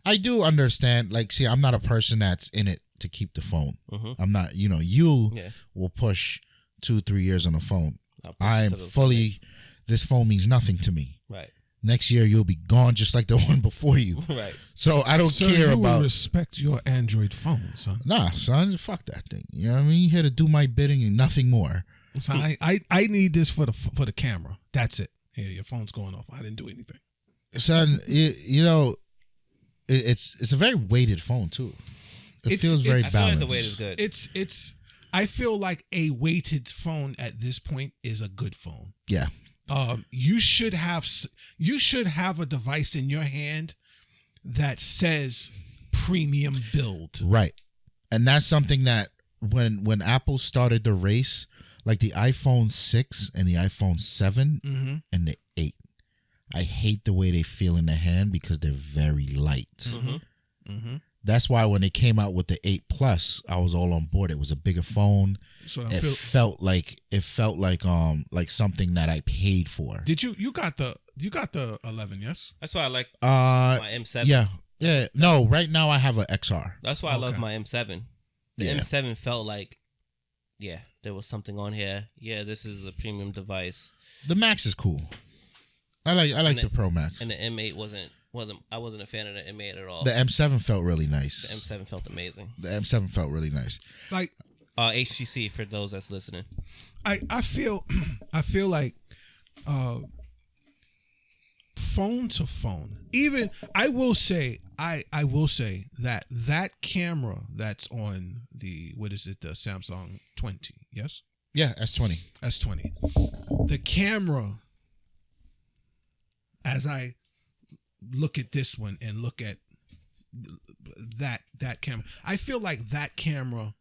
I do understand, I'm not a person that's in it to keep the phone. I'm not, you will push 2-3 years on a phone. I am fully, this phone means nothing to me. Right. Next year you'll be gone just like the one before you. Right. So I don't care about. Respect your Android phone, son. Nah, son, fuck that thing. You know what I mean? Here to do my bidding and nothing more. So I need this for the camera. That's it. Here, your phone's going off. I didn't do anything. Son, it's a very weighted phone too. It feels very balanced. I feel like the weight is good. It's. I feel like a weighted phone at this point is a good phone. Yeah. You should have a device in your hand that says premium build. Right. And that's something that when Apple started the race, like the iPhone 6 and the iPhone 7 and the 8. I hate the way they feel in the hand because they're very light. That's why when they came out with the 8 Plus, I was all on board. It was a bigger phone. So it felt like something that I paid for. Did you got the 11? Yes. That's why I like my M7. Yeah. No, right now I have an XR. That's why I love my M7. The M7 felt like, there was something on here. Yeah, this is a premium device. The Max is cool. I like the Pro Max. And the M8 wasn't. I wasn't a fan of the M8 at all. The M7 felt really nice. The M7 felt amazing. The M7 felt really nice. Like HTC for those that's listening. I feel like phone to phone. Even I will say that camera that's on the the Samsung 20, yes? Yeah, S20. S20. The camera, as I look at this one and look at that camera, I feel like that camera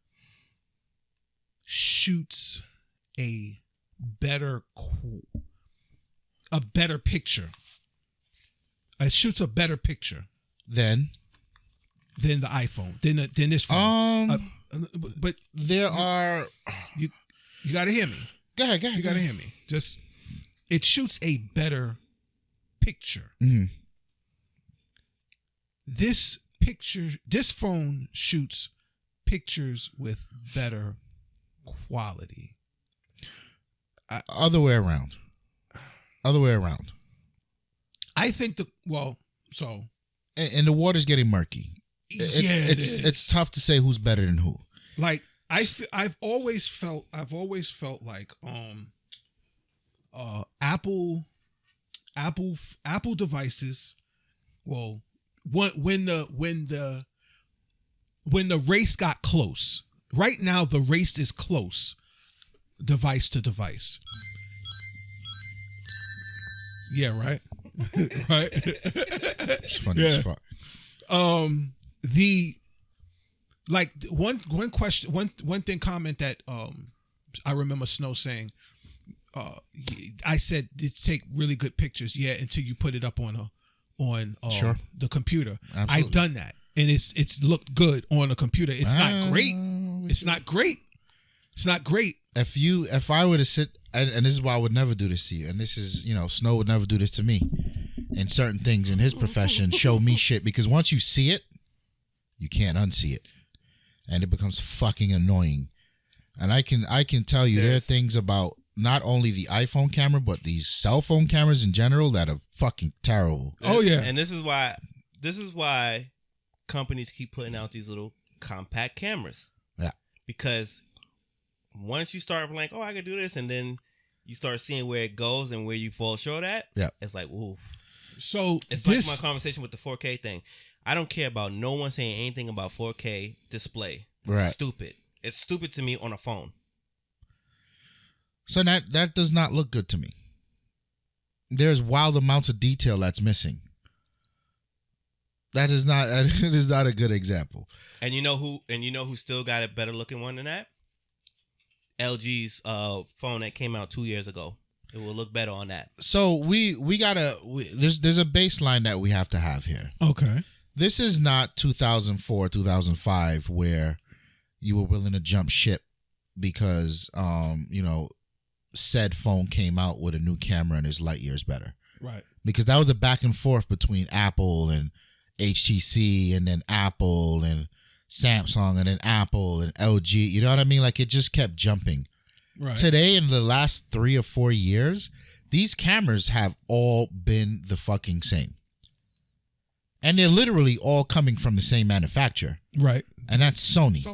shoots a better picture. It shoots a better picture than the iPhone, than this phone. But there are you got to hear me. Go ahead. You got to hear me. Just it shoots a better picture. This phone shoots pictures with better quality. Other way around. I think and the water's getting murky. It's tough to say who's better than who. Like I've always felt like Apple devices. Well, when the race got close. Right now, the race is close, device to device. Yeah, right. Right. It's funny as fuck. One thing comment that I remember Snow saying. I said it's take really good pictures, until you put it up on the computer. Absolutely. I've done that, and it's looked good on a computer. It's not great. It's not great. If I were to sit, and this is why I would never do this to you, and this is, Snow would never do this to me, and certain things in his profession show me shit, because once you see it, you can't unsee it, and it becomes fucking annoying. And I can tell you there are things about not only the iPhone camera, but these cell phone cameras in general that are fucking terrible. Oh yeah. And this is why companies keep putting out these little compact cameras. Yeah. Because once you start like, I can do this, and then you start seeing where it goes and where you fall short at, it's like, ooh. So it's like my conversation with the 4K thing. I don't care about no one saying anything about 4K display. Right. Stupid. It's stupid to me on a phone. So that does not look good to me. There's wild amounts of detail that's missing. That is not a good example. And you know who still got a better looking one than that? LG's phone that came out 2 years ago. It will look better on that. So there's a baseline that we have to have here. Okay. This is not 2004, 2005 where you were willing to jump ship because said phone came out with a new camera and is light years better. Right. Because that was a back and forth between Apple and HTC, and then Apple and Samsung, and then Apple and LG. You know what I mean? Like, it just kept jumping. Right. Today, in the last 3 or 4 years, these cameras have all been the fucking same. And they're literally all coming from the same manufacturer. Right. And that's Sony.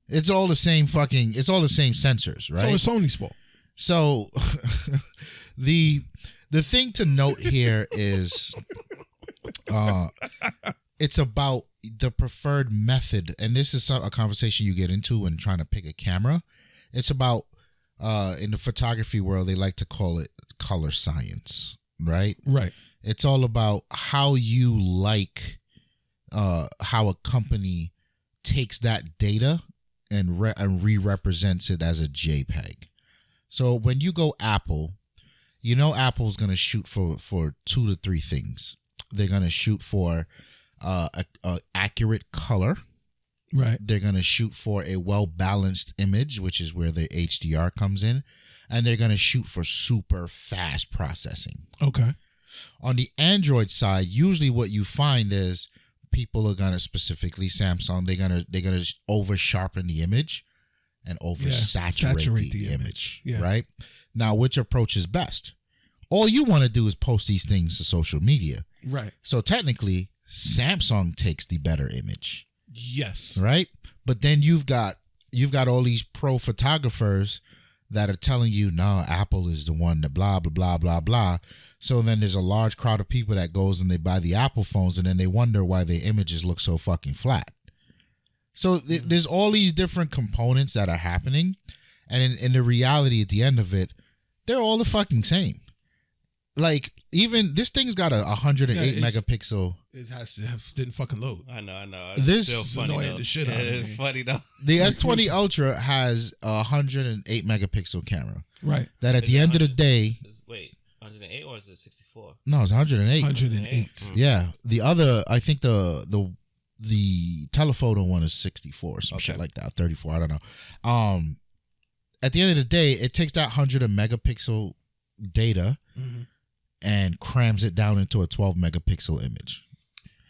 It's all the same sensors, right? So it's Sony's fault. So the thing to note here is it's about the preferred method, and this is a conversation you get into when trying to pick a camera. It's about in the photography world, they like to call it color science, right? Right. It's all about how you like how a company takes that data and re-represents it as a JPEG. So when you go Apple, you know Apple's gonna shoot for 2 to 3 things. They're gonna shoot for a accurate color. Right. They're gonna shoot for a well-balanced image, which is where the HDR comes in, and they're gonna shoot for super fast processing. Okay. On the Android side, usually what you find is people are gonna, specifically Samsung, they're gonna over sharpen the image and over saturate the image. Yeah. Right? Now, which approach is best? All you want to do is post these things to social media. Right. So technically, Samsung takes the better image. Yes. Right? But then you've got all these pro photographers that are telling you, no, Apple is the one that blah, blah, blah, blah, blah. So then there's a large crowd of people that goes and they buy the Apple phones and then they wonder why their images look so fucking flat. So there's all these different components that are happening. And in the reality at the end of it, they're all the fucking same. Like, even this thing's got a 108 megapixel. It didn't fucking load. I know. This is funny annoying the shit out of me. It's funny though. The S20 Ultra has a 108 megapixel camera. Right. That at the end of the day. Wait, 108 or is it 64? No, it's 108. 108. Yeah. The other, I think the telephoto one is 64 or some shit like that. 34. I don't know. At the end of the day, it takes that 100 megapixel data and crams it down into a 12 megapixel image.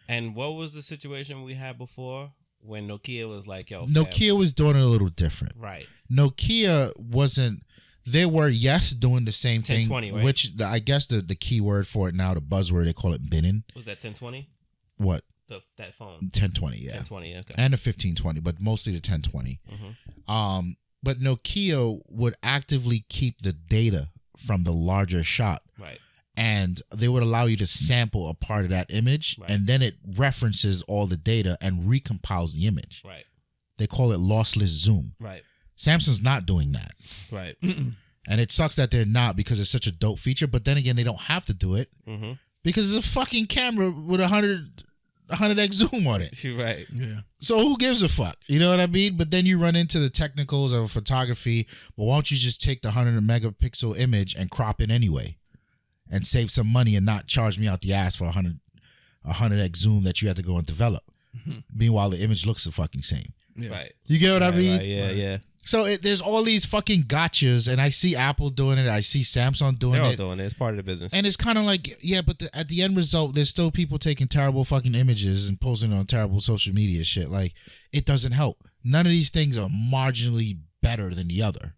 And what was the situation we had before when Nokia was like, yo, Nokia was doing it a little different. Right. Nokia wasn't, they were, yes, doing the same thing, right? Which I guess the key word for it now, the buzzword, they call it binning. Was that 1020? What? That phone. 1020, yeah. 1020, okay. And the 1520, but mostly the 1020. But Nokia would actively keep the data from the larger shot. Right. And they would allow you to sample a part of that image, and then it references all the data and recompiles the image. Right. They call it lossless zoom. Right. Samsung's not doing that. Right. And it sucks that they're not, because it's such a dope feature. But then again, they don't have to do it because it's a fucking camera with 100x zoom on it. You're right. Yeah. So who gives a fuck? You know what I mean? But then you run into the technicals of photography. But why don't you just take the 100 megapixel image and crop it anyway, and save some money and not charge me out the ass for 100x zoom that you had to go and develop? Meanwhile, the image looks the fucking same. Yeah. Right. You get what I mean? Right, yeah. So there's all these fucking gotchas, and I see Apple doing it. I see Samsung doing They're all it. doing it. It's part of the business. And it's kind of like, yeah, but at the end result, there's still people taking terrible fucking images and posting on terrible social media shit. Like, it doesn't help. None of these things are marginally better than the other.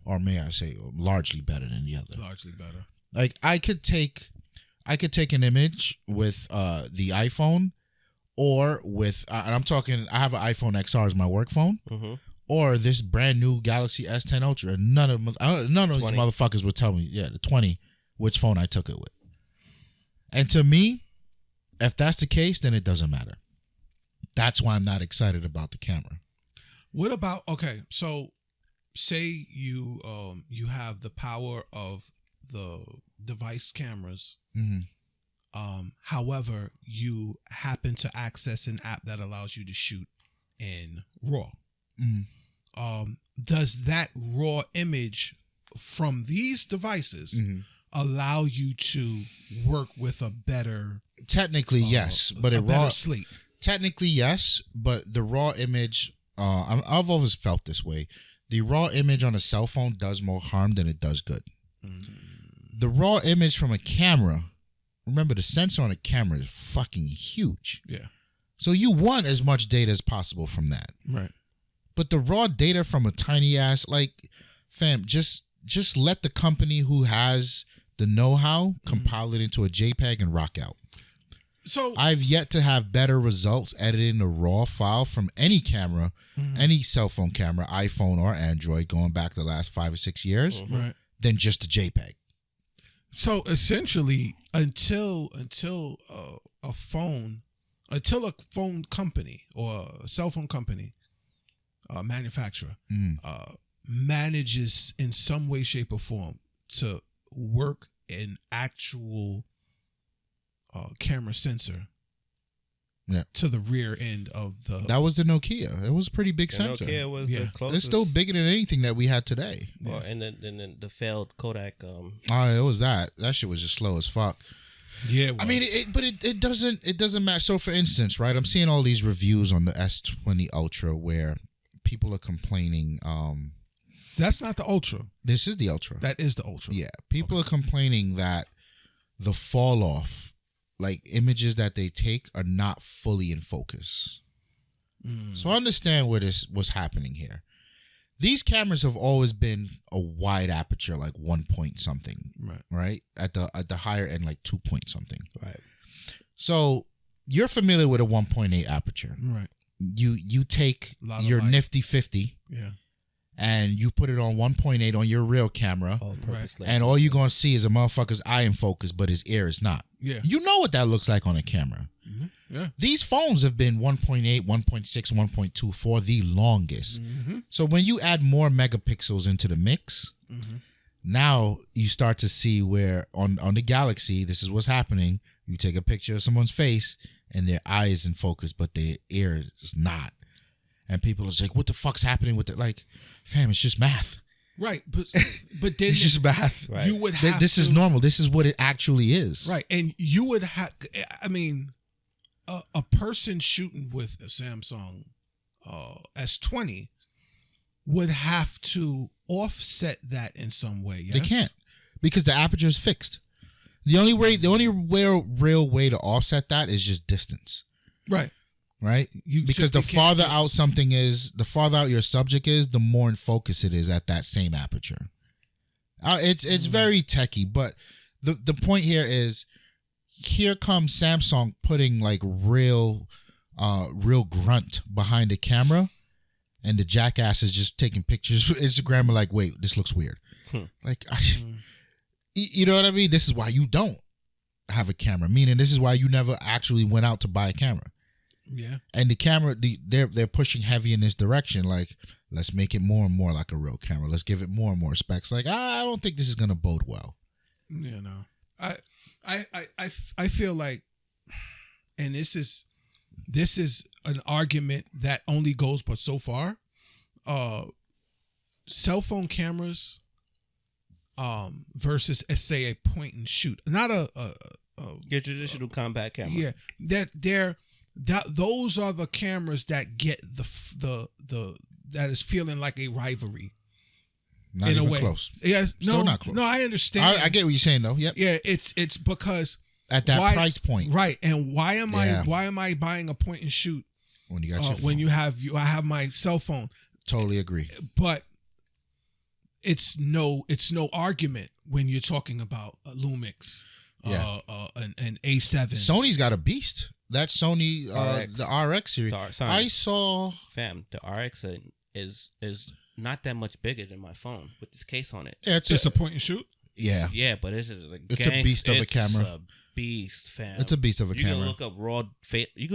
Or may I say, largely better than the other. Largely better. Like, I could take an image with the iPhone, or with, and I'm talking, I have an iPhone XR as my work phone, or this brand new Galaxy S10 Ultra. None of these motherfuckers would tell me, the 20, which phone I took it with. And to me, if that's the case, then it doesn't matter. That's why I'm not excited about the camera. What about, so say you have the power of the device cameras. However, you happen to access an app that allows you to shoot in RAW. Does that RAW image from these devices allow you to work with a better? Technically, yes, but a better slate. Technically, yes, but the RAW image, I've always felt this way. The RAW image on a cell phone does more harm than it does good. The RAW image from a camera, remember, the sensor on a camera is fucking huge. Yeah. So you want as much data as possible from that. Right. But the raw data from a tiny ass, like, fam, just let the company who has the know-how compile it into a JPEG and rock out. So I've yet to have better results editing a raw file from any camera, any cell phone camera, iPhone or Android, going back the last 5 or 6 years, than just a JPEG. So essentially, until a phone company or a cell phone company manufacturer manages in some way, shape, or form to work an actual camera sensor, to the rear end of the. That was the Nokia. It was a pretty big sensor. Nokia was the closest. It's still bigger than anything that we had today. Well, and then the failed Kodak. Oh, it was that. That shit was just slow as fuck. Yeah, I mean, it doesn't matter. So, for instance, right, I'm seeing all these reviews on the S20 Ultra where people are complaining. That's not the Ultra. This is the Ultra. That is the Ultra. Yeah, people are complaining that the fall off, like images that they take, are not fully in focus. So I understand what's happening here. These cameras have always been a wide aperture, like 1 point something, right? At the higher end, like 2 point something, right? So you're familiar with a 1.8 aperture, right? You take your nifty 50, and you put it on 1.8 on your real camera, and all you're gonna see is a motherfucker's eye in focus, but his ear is not. Yeah, you know what that looks like on a camera. Yeah. These phones have been 1.8, 1.6, 1.2 for the longest. So when you add more megapixels into the mix, now you start to see where on the Galaxy, this is what's happening. You take a picture of someone's face and their eye is in focus, but their ear is not. And people are like, what the fuck's happening with it? Like, fam, it's just math. Right, but then it's just math. Right. You would have this is normal. This is what it actually is. Right, and you would have. I mean, a person shooting with a Samsung S20 would have to offset that in some way. Yes? They can't because the aperture is fixed. The only real way to offset that is just distance. Right. Right? Because the farther out something is, the farther out your subject is, the more in focus it is at that same aperture. It's very techie, but the point here is, here comes Samsung putting like real grunt behind the camera, and the jackass is just taking pictures for Instagram and like, wait, this looks weird. Like, you know what I mean? This is why you don't have a camera. Meaning, this is why you never actually went out to buy a camera. Yeah. And the camera, they're pushing heavy in this direction. Like, let's make it more and more like a real camera. Let's give it more and more specs. Like, I don't think this is gonna bode well. Yeah, no. I feel like, and this is an argument that only goes but so far. Cell phone cameras, versus say a point and shoot, not your traditional compact camera. Yeah, those are the cameras that get the that is feeling like a rivalry. Not in even a way. Close. Yeah, Still not close. No, I understand. I get what you're saying though. Yep. Yeah, it's because at that price point, right? And why am I buying a point and shoot when you got your phone? When I have my cell phone? Totally agree. But it's no argument when you're talking about a Lumix, an A7. Sony's got a beast. That Sony the RX series. I saw the RX is not that much bigger than my phone with this case on it. Yeah, it's a point and shoot. Yeah, yeah, but it's a beast of a camera. It's a beast, fam. It's a beast of a camera. You can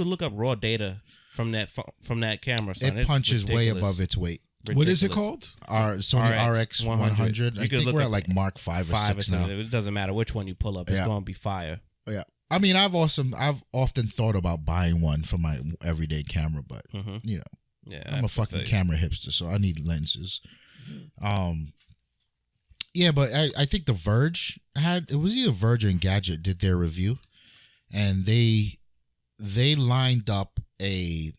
look up raw data from that camera. Son. It punches way above its weight. Ridiculous. What is it called? Sony RX 100. I think we're at like Mark 5 or 6 now. It doesn't matter which one you pull up. It's going to be fire. Yeah. I mean, I've often thought about buying one for my everyday camera, but you know, I'm a fucking camera hipster, so I need lenses. Yeah, but I think The Verge it was either Verge or Engadget did their review, and they lined up a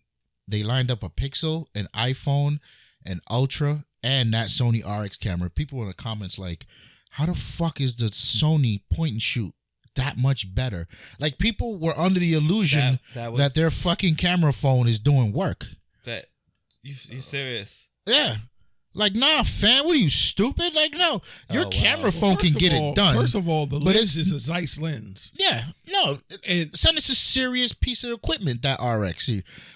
Pixel, an iPhone, an Ultra, and that Sony RX camera. People in the comments like, how the fuck is the Sony point and shoot that much better? Like, people were under the illusion that their fucking camera phone is doing work. That you serious? Yeah. Like, nah, fam, what are you, stupid? Like, no, your camera phone can get it done. First of all, the lens is a Zeiss lens. Yeah, no, and son, it's a serious piece of equipment, that RX.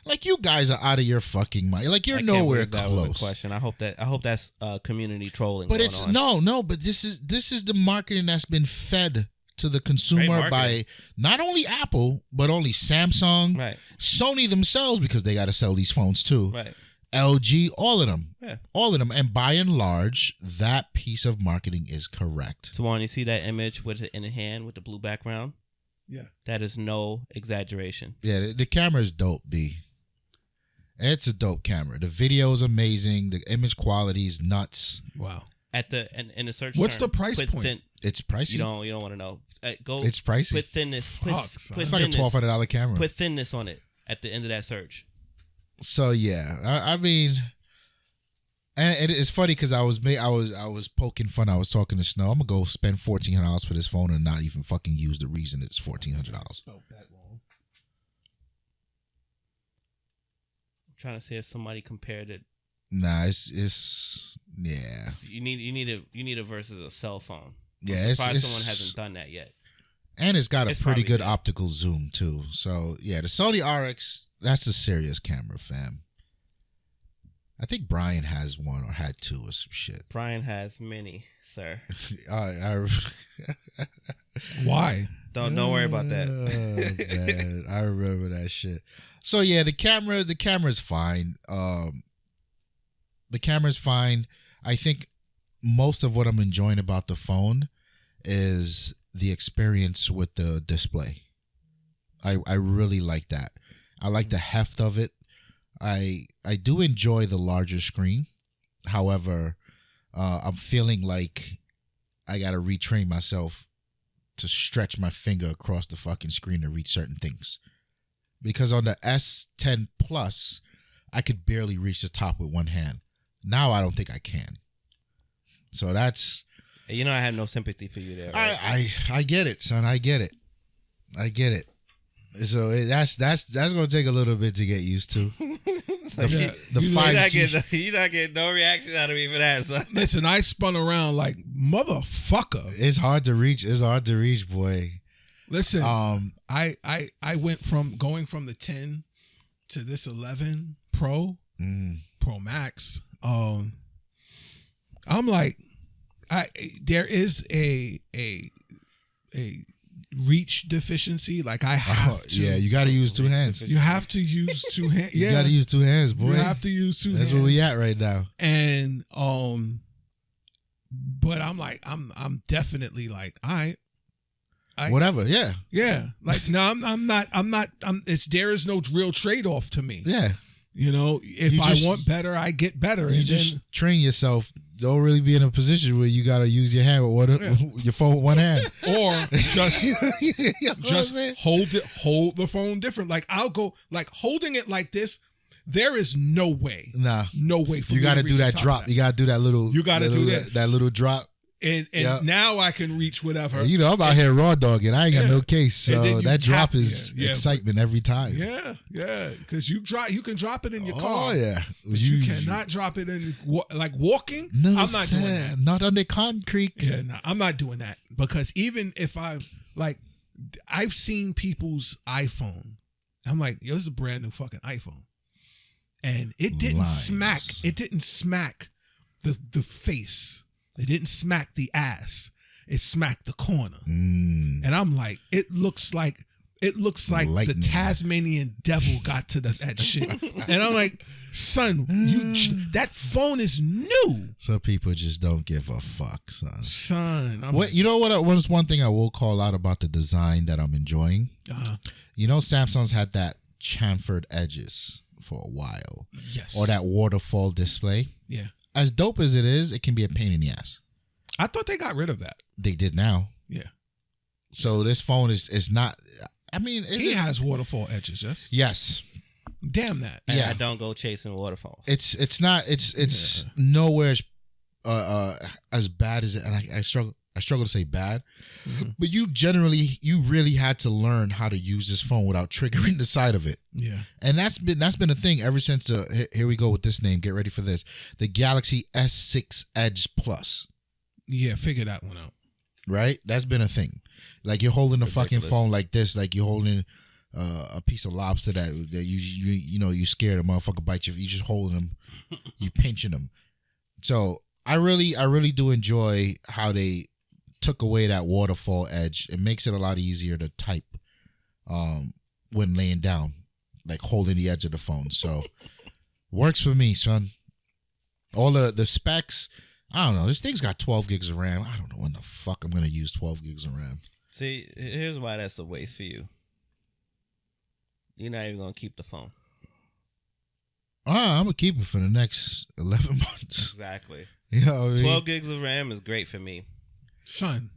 Like, you guys are out of your fucking mind. Like, you're nowhere close. That was a question. I hope that's community trolling. But it's no, but this is the marketing that's been fed to the consumer by not only Apple, but only Samsung, right, Sony themselves, because they got to sell these phones too, right, LG, all of them. Yeah. All of them. And by and large, that piece of marketing is correct. Tawann, you see that image with it in the hand with the blue background? Yeah. That is no exaggeration. Yeah, the camera is dope, B. It's a dope camera. The video is amazing. The image quality is nuts. Wow. At the in the search What's term, the price point? It's pricey. You don't want to know. Go. It's pricey. Put thinness. Put it's like a $1,200 camera. Put thinness on it at the end of that search. So yeah, I mean, and it's funny because I was poking fun. I was talking to Snow. I'm gonna go spend $1,400 for this phone and not even fucking use the reason it's $1,400. Spelled that wrong. I'm trying to see if somebody compared it. Nah, it's yeah. You need a versus a cell phone. Yeah, I'm surprised someone hasn't done that yet. And it's got a pretty good there. optical zoom too. So yeah, the Sony RX, that's a serious camera, fam. I think Brian has one or had two or some shit. Brian has many, sir. Why? Don't worry about that. Man, I remember that shit. So yeah, the camera's fine. The camera's fine. I think most of what I'm enjoying about the phone is the experience with the display. I really like that. I like the heft of it. I do enjoy the larger screen. However, I'm feeling like I gotta retrain myself to stretch my finger across the fucking screen to reach certain things. Because on the S10 Plus, I could barely reach the top with one hand. Now I don't think I can. So that's... I have no sympathy for you there. Right? I get it, son. I get it. So that's gonna take a little bit to get used to. The 5G. You're not getting no reaction out of me for that, son. Listen, I spun around like motherfucker. It's hard to reach, boy. Listen, I went from going from the 10 to this 11 Pro, Pro Max. I'm like, there is a reach deficiency. Like I have to. Yeah, you got to use two hands. You have to use two hands. Yeah, you got to use two hands, boy. You have to use two hands. That's where we at right now. And but I'm like, I'm definitely like, whatever. Yeah. Yeah. Like no, I'm not. There is no real trade off to me. Yeah. If I want better, I get better. You just train yourself. Don't really be in a position where you gotta use your hand with your phone with one hand, or just hold the phone different. Like I'll go like holding it like this. There is no way, no way for you. Got to do that drop. You gotta do that little. You got to do that little drop. And now I can reach whatever. I'm out here raw dogging. I ain't got no case, so that drop is excitement every time. Yeah, because you can drop it in your car. Oh yeah, but you cannot drop it in like walking. No, I'm not doing that. Not on the concrete. Yeah, no, I'm not doing that because even if I've seen people's iPhone. I'm like, yo, this is a brand new fucking iPhone, and it didn't smack. It didn't smack the face. It didn't smack the ass. It smacked the corner. And I'm like, it looks like lightning. The Tasmanian devil got to that shit. And I'm like, son, that phone is new. Some people just don't give a fuck, son. Son. One thing I will call out about the design that I'm enjoying? Samsung's had that chamfered edges for a while. Yes. Or that waterfall display. Yeah. As dope as it is, it can be a pain in the ass. I thought they got rid of that. They did now. Yeah. So this phone is not. I mean, he has waterfall edges. Yes. Yes. Damn that. And I don't go chasing waterfalls. It's not. It's nowhere as bad as it. And I struggle to say bad, but you really had to learn how to use this phone without triggering the side of it. Yeah. And that's been a thing ever since here we go with this name. Get ready for this. The Galaxy S6 Edge Plus. Yeah, figure that one out. Right? That's been a thing. Like you're holding the fucking phone like this, like you're holding a piece of lobster that you scared a motherfucker bite you. You just holding them, you pinching them. So I really do enjoy how they took away that waterfall edge. It makes it a lot easier to type when laying down, like holding the edge of the phone. So works for me, son. All the specs, I don't know. This thing's got 12 gigs of RAM. I don't know when the fuck I'm gonna use 12 gigs of RAM. See, here's why that's a waste for you. You're not even gonna keep the phone. I'm gonna keep it for the next 11 months. Exactly. You know what I mean? 12 gigs of RAM is great for me. Son.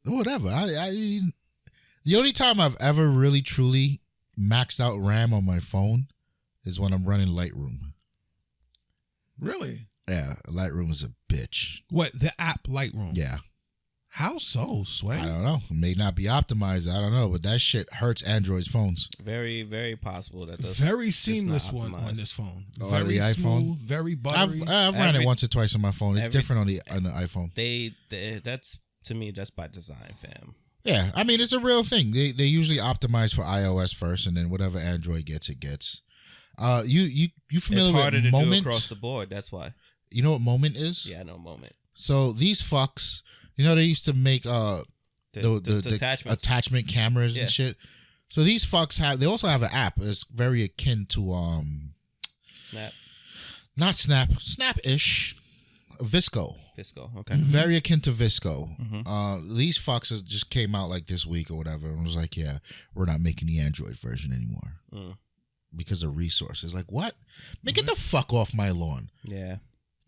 Whatever. The only time I've ever really truly maxed out RAM on my phone is when I'm running Lightroom. Really? Yeah, Lightroom is a bitch. What, the app Lightroom? Yeah. How so, Sway? I don't know. It may not be optimized. I don't know, but that shit hurts Android's phones. Very, very possible that does. Very seamless one on this phone. Very the smooth, iPhone? very buttery. I've ran it once or twice on my phone. It's different on the iPhone. That's, to me, that's by design, fam. Yeah, I mean, it's a real thing. They usually optimize for iOS first, and then whatever Android gets, it gets. You familiar it's harder with to Moment? do across the board. That's why. You know what Moment is? Yeah, I know Moment. So these fucks, they used to make the attachment cameras and shit. So these fucks they also have an app. It's very akin to Snap. Not Snap-ish, Visco. Visco, okay. Very akin to Visco. Mm-hmm. These fucks just came out like this week or whatever, and was like, yeah, we're not making the Android version anymore because of resources. Like, what? Man, get the fuck off my lawn. Yeah.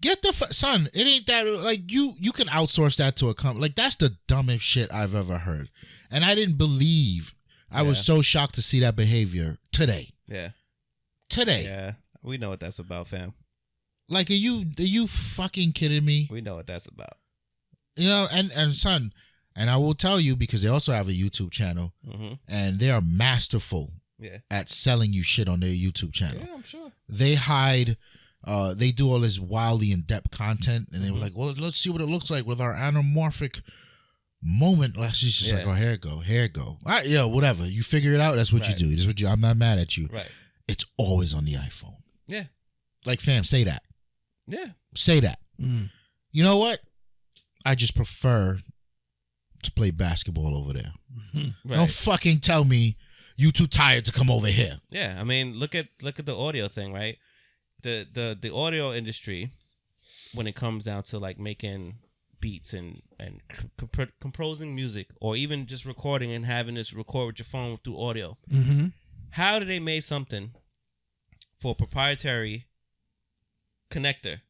Get the son. It ain't that like you can outsource that to a company. Like that's the dumbest shit I've ever heard, and I didn't believe. I was so shocked to see that behavior today. Yeah. Today. Yeah. We know what that's about, fam. Like, are you fucking kidding me? We know what that's about. And son, and I will tell you because they also have a YouTube channel, and they are masterful at selling you shit on their YouTube channel. Yeah, I'm sure. They hide. They do all this wildly in-depth content, and they were like, well, let's see what it looks like with our anamorphic moment. She's just like, oh, here it go. All right, whatever. You figure it out. That's what you do. That's what I'm not mad at you. Right. It's always on the iPhone. Yeah. Like, fam, say that. Yeah. Say that. You know what? I just prefer to play basketball over there. Right. Don't fucking tell me you too tired to come over here. Yeah, I mean, look at the audio thing, right? The audio industry, when it comes down to like making beats and composing music, or even just recording and having this record with your phone through audio. How do they make something for a proprietary connector,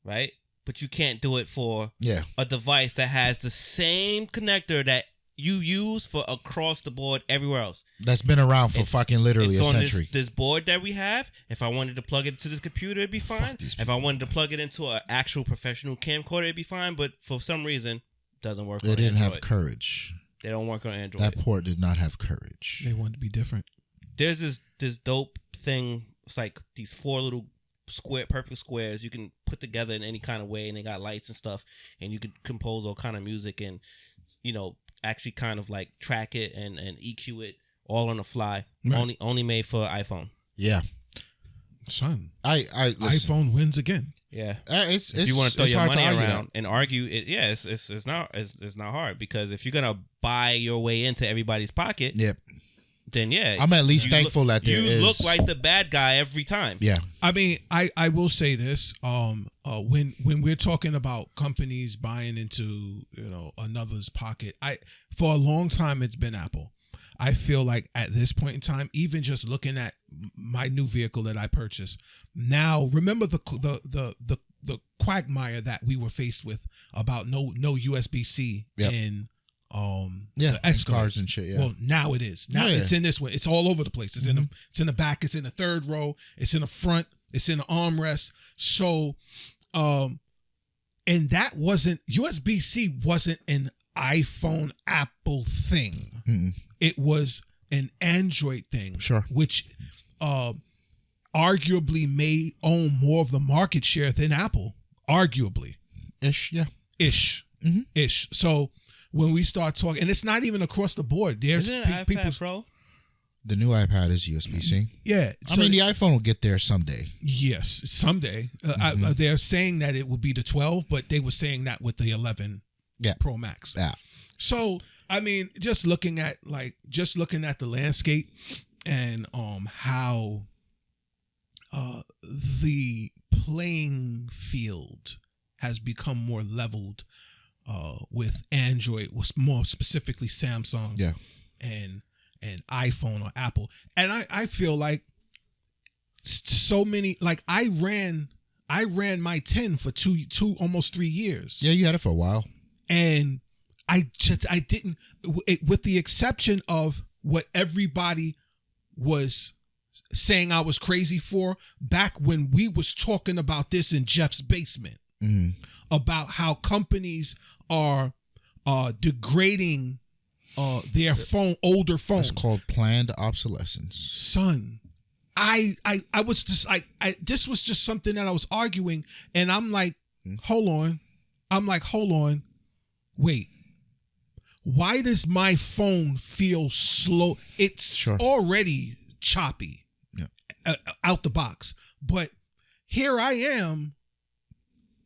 right? But you can't do it for a device that has the same connector that you use for across the board everywhere else. That's been around for fucking literally a century. This board that we have, if I wanted to plug it into this computer, it'd be fine. If I wanted to plug it into an actual professional camcorder, it'd be fine. But for some reason, it doesn't work on Android. They didn't have courage. They don't work on Android. That port did not have courage. They wanted to be different. There's this dope thing. It's like these 4 little perfect squares you can put together in any kind of way, and they got lights and stuff, and you can compose all kind of music and, actually kind of like track it and EQ it all on the fly. Right. Only made for iPhone. Yeah. Son. iPhone wins again. Yeah. It's if you want to throw your money around and argue it, it's not hard, because if you're gonna buy your way into everybody's pocket, then I'm at least thankful that there you look like the bad guy every time. Yeah. I mean, I will say this. When we're talking about companies buying into another's pocket, for a long time it's been Apple. I feel like at this point in time, even just looking at my new vehicle that I purchased now, remember the quagmire that we were faced with about no USB-C in the X cars and shit. Yeah. Well, now it is. Now it's in this way. It's all over the place. It's in the back. It's in the third row. It's in the front. It's in the armrest. So, and that wasn't USB-C. Wasn't an iPhone Apple thing. It was an Android thing. Sure. Which, arguably may own more of the market share than Apple. Arguably. Ish. Yeah. Ish. Ish. So, when we start talking, and it's not even across the board. There's Isn't it iPad Pro? The new iPad is USB-C. Yeah. I mean, the iPhone will get there someday. Yes, someday. They're saying that it will be the 12, but they were saying that with the 11 Pro Max. Yeah. So, I mean, just looking at the landscape and how the playing field has become more leveled. with Android, was more specifically Samsung, Yeah. and iPhone or Apple. And I feel like so many, like I ran my 10 for two almost 3 years. Yeah, you had it for a while. And I didn't, with the exception of what everybody was saying I was crazy for back when we was talking about this in Jeff's basement, about how companies are degrading their older phones. It's called planned obsolescence. Son, I was just like, this was just something that I was arguing, and I'm like, hold on. Wait. Why does my phone feel slow? It's already choppy out the box. But here I am,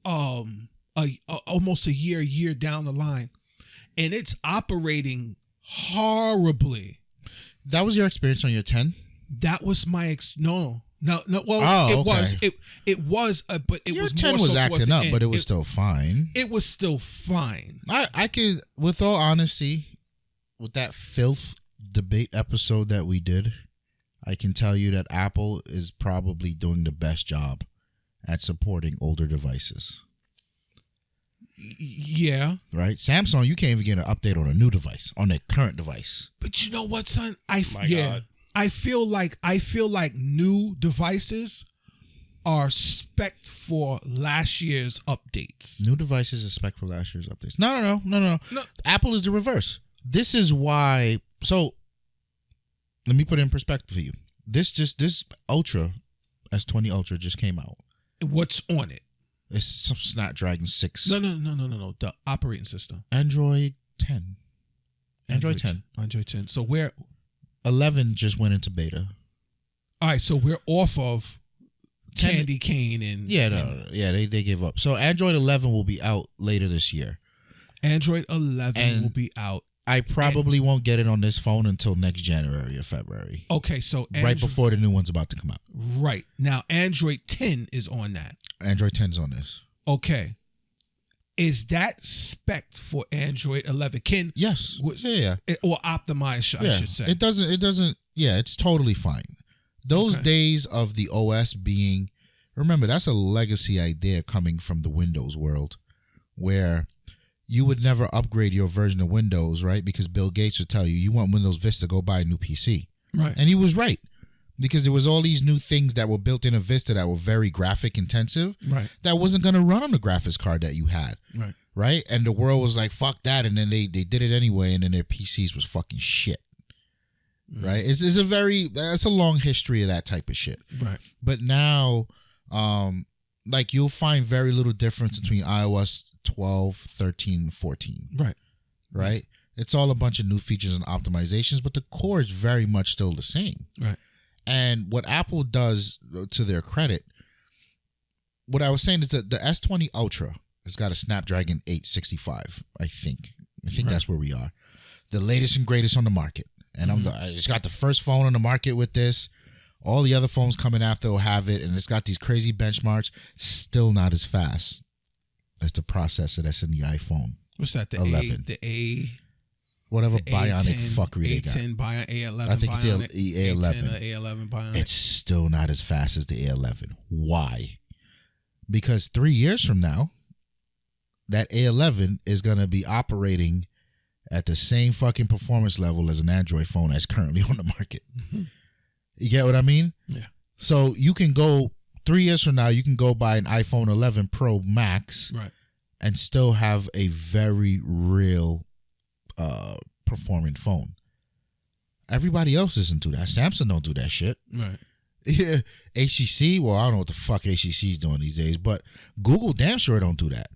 almost a year down the line, and it's operating horribly. That was your experience on your 10? That was my no. Well, it was, but it your was 10 more was so acting up, but it was still fine. It was still fine. I could, with all honesty, with that filth debate episode that we did, I can tell you that Apple is probably doing the best job at supporting older devices. Yeah. Right? Samsung, you can't even get an update on a new device, on their current device. But you know what, son? God. I feel like new devices are spec'd for last year's updates. New devices are spec for last year's updates. No. Apple is the reverse. This is why. So, let me put it in perspective for you. This Ultra, S20 Ultra just came out. What's on it? It's some Snapdragon 6. No. The operating system. Android 10. Android 10. Android 10. So where? 11 just went into beta. All right, so we're off of 10, Candy Cane and they gave up. So Android 11 will be out later this year. Android 11 will be out. I probably won't get it on this phone until next January or February. Okay, so right before the new one's about to come out. Right. Now Android 10 is on that. Android 10's on this. Okay. Is that spec'd for Android 11? Yes. Yeah. Or optimized, I should say. It doesn't. Yeah, it's totally fine. Those days of the OS being, remember, that's a legacy idea coming from the Windows world, where you would never upgrade your version of Windows, right? Because Bill Gates would tell you want Windows Vista, go buy a new PC. Right. And he was right. Because there was all these new things that were built in a Vista that were very graphic intensive. Right. That wasn't going to run on the graphics card that you had. Right. Right? And the world was like, fuck that. And then they did it anyway. And then their PCs was fucking shit. Right? It's a long history of that type of shit. Right. But now, like, you'll find very little difference between iOS 12, 13, and 14. Right. Right? It's all a bunch of new features and optimizations, but the core is very much still the same. Right. And what Apple does, to their credit, what I was saying is that the S20 Ultra has got a Snapdragon 865, I think. That's where we are. The latest and greatest on the market. And it's got the first phone on the market with this. All the other phones coming after will have it, and it's got these crazy benchmarks. Still not as fast as the processor that's in the iPhone. What's that? The 11. Whatever the bionic A10, fuckery they got. A11 I think bionic, it's the A11. A10 or A11 bionic. It's still not as fast as the A11. Why? Because 3 years from now, that A11 is going to be operating at the same fucking performance level as an Android phone that's currently on the market. You get what I mean? Yeah. So you can go 3 years from now, you can go buy an iPhone 11 Pro Max, right, and still have a very real performing phone. Everybody else doesn't do that. Samsung don't do that shit. Right. Yeah. HTC, well, I don't know what the fuck HTC is doing these days, but Google damn sure don't do that.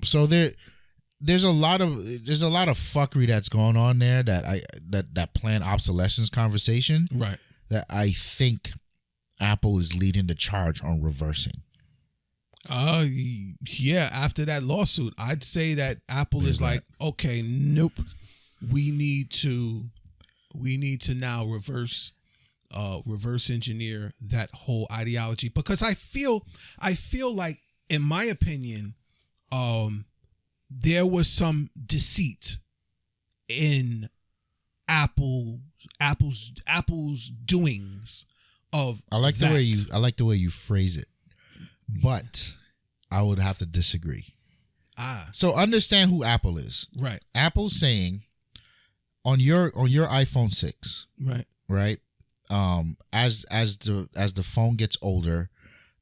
So there's a lot of fuckery that's going on there that planned obsolescence conversation. Right. That I think Apple is leading the charge on reversing. Yeah, after that lawsuit, I'd say that Apple is like, okay, nope. We need to now reverse engineer that whole ideology, because I feel like, in my opinion, there was some deceit in Apple's doings of I like that. the way you phrase it, but I would have to disagree. So understand who Apple is. Right. Apple's saying on your iPhone 6, right? As the phone gets older,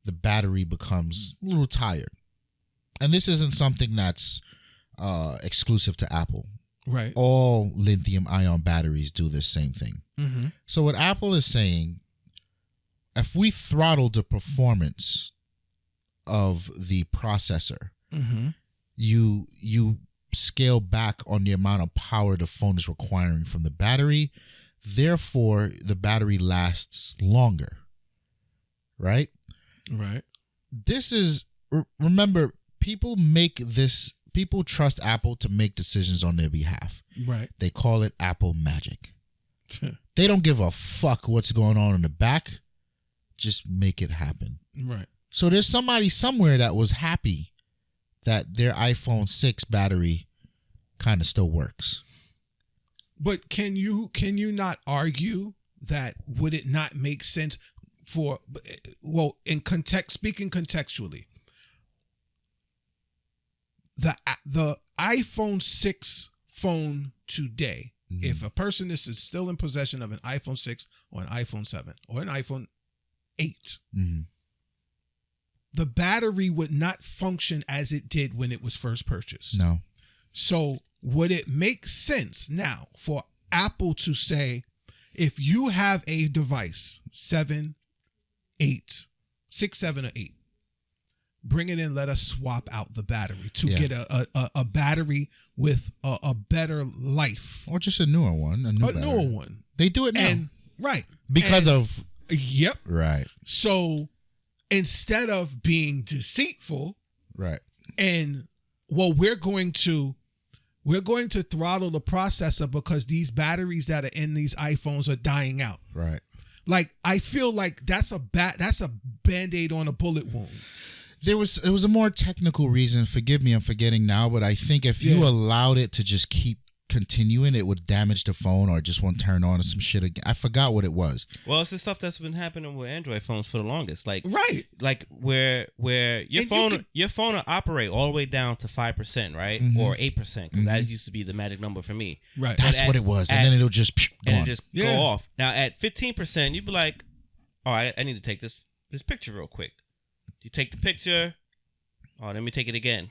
the battery becomes a little tired. And this isn't something that's exclusive to Apple. Right. All lithium-ion batteries do this same thing. Mm-hmm. So what Apple is saying, if we throttle the performance of the processor, mm-hmm. you scale back on the amount of power the phone is requiring from the battery. Therefore, the battery lasts longer. Right? Right. This is, remember, people trust Apple to make decisions on their behalf. Right. They call it Apple Magic. They don't give a fuck what's going on in the back. Just make it happen. Right. So there's somebody somewhere that was happy that their iPhone 6 battery kind of still works. But can you not argue that would it not make sense speaking contextually, the iPhone 6 phone today, mm-hmm. if a person is still in possession of an iPhone 6 or an iPhone 7 or an iPhone 8, mm-hmm. the battery would not function as it did when it was first purchased. No. So would it make sense now for Apple to say, if you have a device, 7, 8, 6, 7, or 8, bring it in, let us swap out the battery to get a battery with a better life. Or just a newer one. A newer one. They do it now. And, right. Because of... Yep. Right. So instead of being deceitful... Right. And, we're going to throttle the processor because these batteries that are in these iPhones are dying out. Right. Like, I feel like that's a Band-Aid on a bullet wound. It was a more technical reason. Forgive me, I'm forgetting now, but I think if you allowed it to just keep continuing, it would damage the phone or just won't turn on or some shit again. I forgot what it was. Well, it's the stuff that's been happening with Android phones for the longest. Like where your phone will operate all the way down to 5%, right? Mm-hmm. Or 8%, because mm-hmm. that used to be the magic number for me. Right. That's what it was. And then it'll just go off. Now at 15%, you'd be like, all right, I need to take this picture real quick. You take the picture. Oh, let me take it again.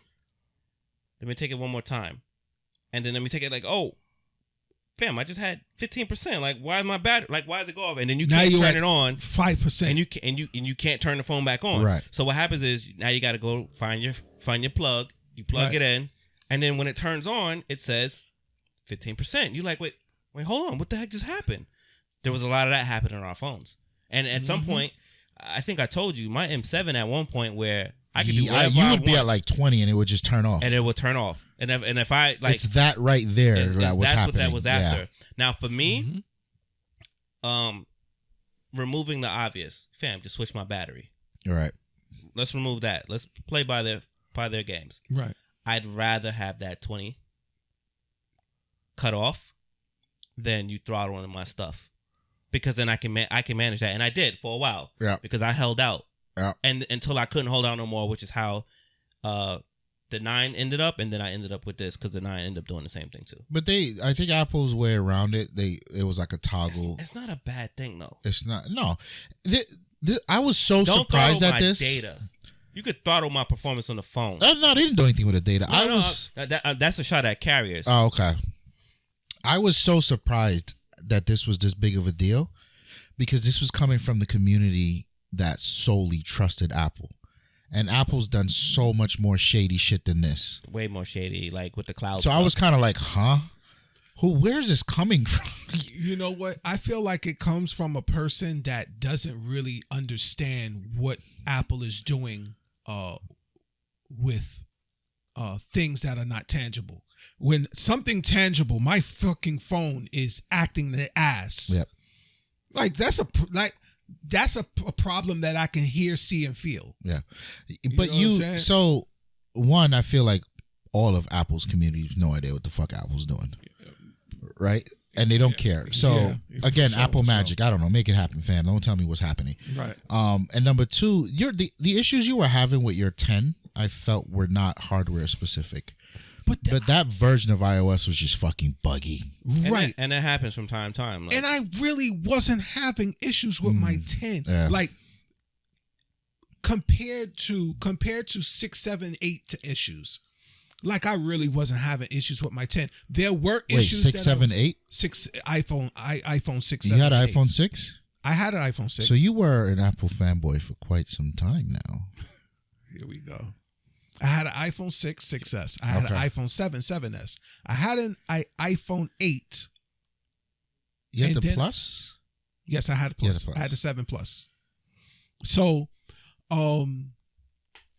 Let me take it one more time. And then let me take it like, oh, fam, I just had 15%. Like, why is my battery? Like, why does it go off? And then you can't turn it on 5%, and you can't turn the phone back on. Right. So what happens is now you got to go find your plug. You plug it in, and then when it turns on, it says 15%. You like, wait, hold on, what the heck just happened? There was a lot of that happening on our phones, and at some point, I think I told you my M7 at one point where I could do whatever you would be at like 20 and it would just turn off. And it would turn off. And if I like, it's that right there that was happening. That's what that was after. Yeah. Now for me, mm-hmm. Removing the obvious, fam, just switch my battery. All right. Let's remove that. Let's play by their games. Right. I'd rather have that 20 cut off than you throttling my stuff, because then I can manage that, and I did for a while. Yeah. Because I held out. Yeah. And until I couldn't hold out no more, which is how the 9 ended up, and then I ended up with this because the 9 ended up doing the same thing too. But I think Apple's way around it, it was like a toggle. It's not a bad thing though. It's not. No. I was so surprised at this. Data. You could throttle my performance on the phone. No, they didn't do anything with the data. That's a shot at carriers. Oh, okay. I was so surprised that this was this big of a deal, because this was coming from the community that solely trusted Apple. And Apple's done so much more shady shit than this. Way more shady, like with the cloud So stuff. I was kind of like, huh? Where's this coming from? You know what? I feel like it comes from a person that doesn't really understand what Apple is doing with things that are not tangible. When something tangible, my fucking phone is acting the ass. Yep. Like that's a problem that I can hear, see, and feel. Yeah. You But know what I'm saying? so one, I feel like all of Apple's community have no idea what the fuck Apple's doing, right? And they don't care. So again, sure, Apple Magic. Sure. I don't know. Make it happen, fam. Don't tell me what's happening. Right. And number two, the issues you were having with your 10, I felt were not hardware specific. But that version of iOS was just fucking buggy. Right. And that happens from time to time. And I really wasn't having issues with my 10. Yeah. Like compared to 6, 7, 8 issues. Like I really wasn't having issues with my 10. There were issues. Wait, 6, 7, 8? 6 iPhone 6. You had an iPhone 6? I had an iPhone 6. So you were an Apple fanboy for quite some time now. Here we go. I had an iPhone 6, 6S. I had an iPhone 7, 7S. I had an iPhone 8. You had the Plus? Yes, I had a Plus. I had the 7 Plus. So, and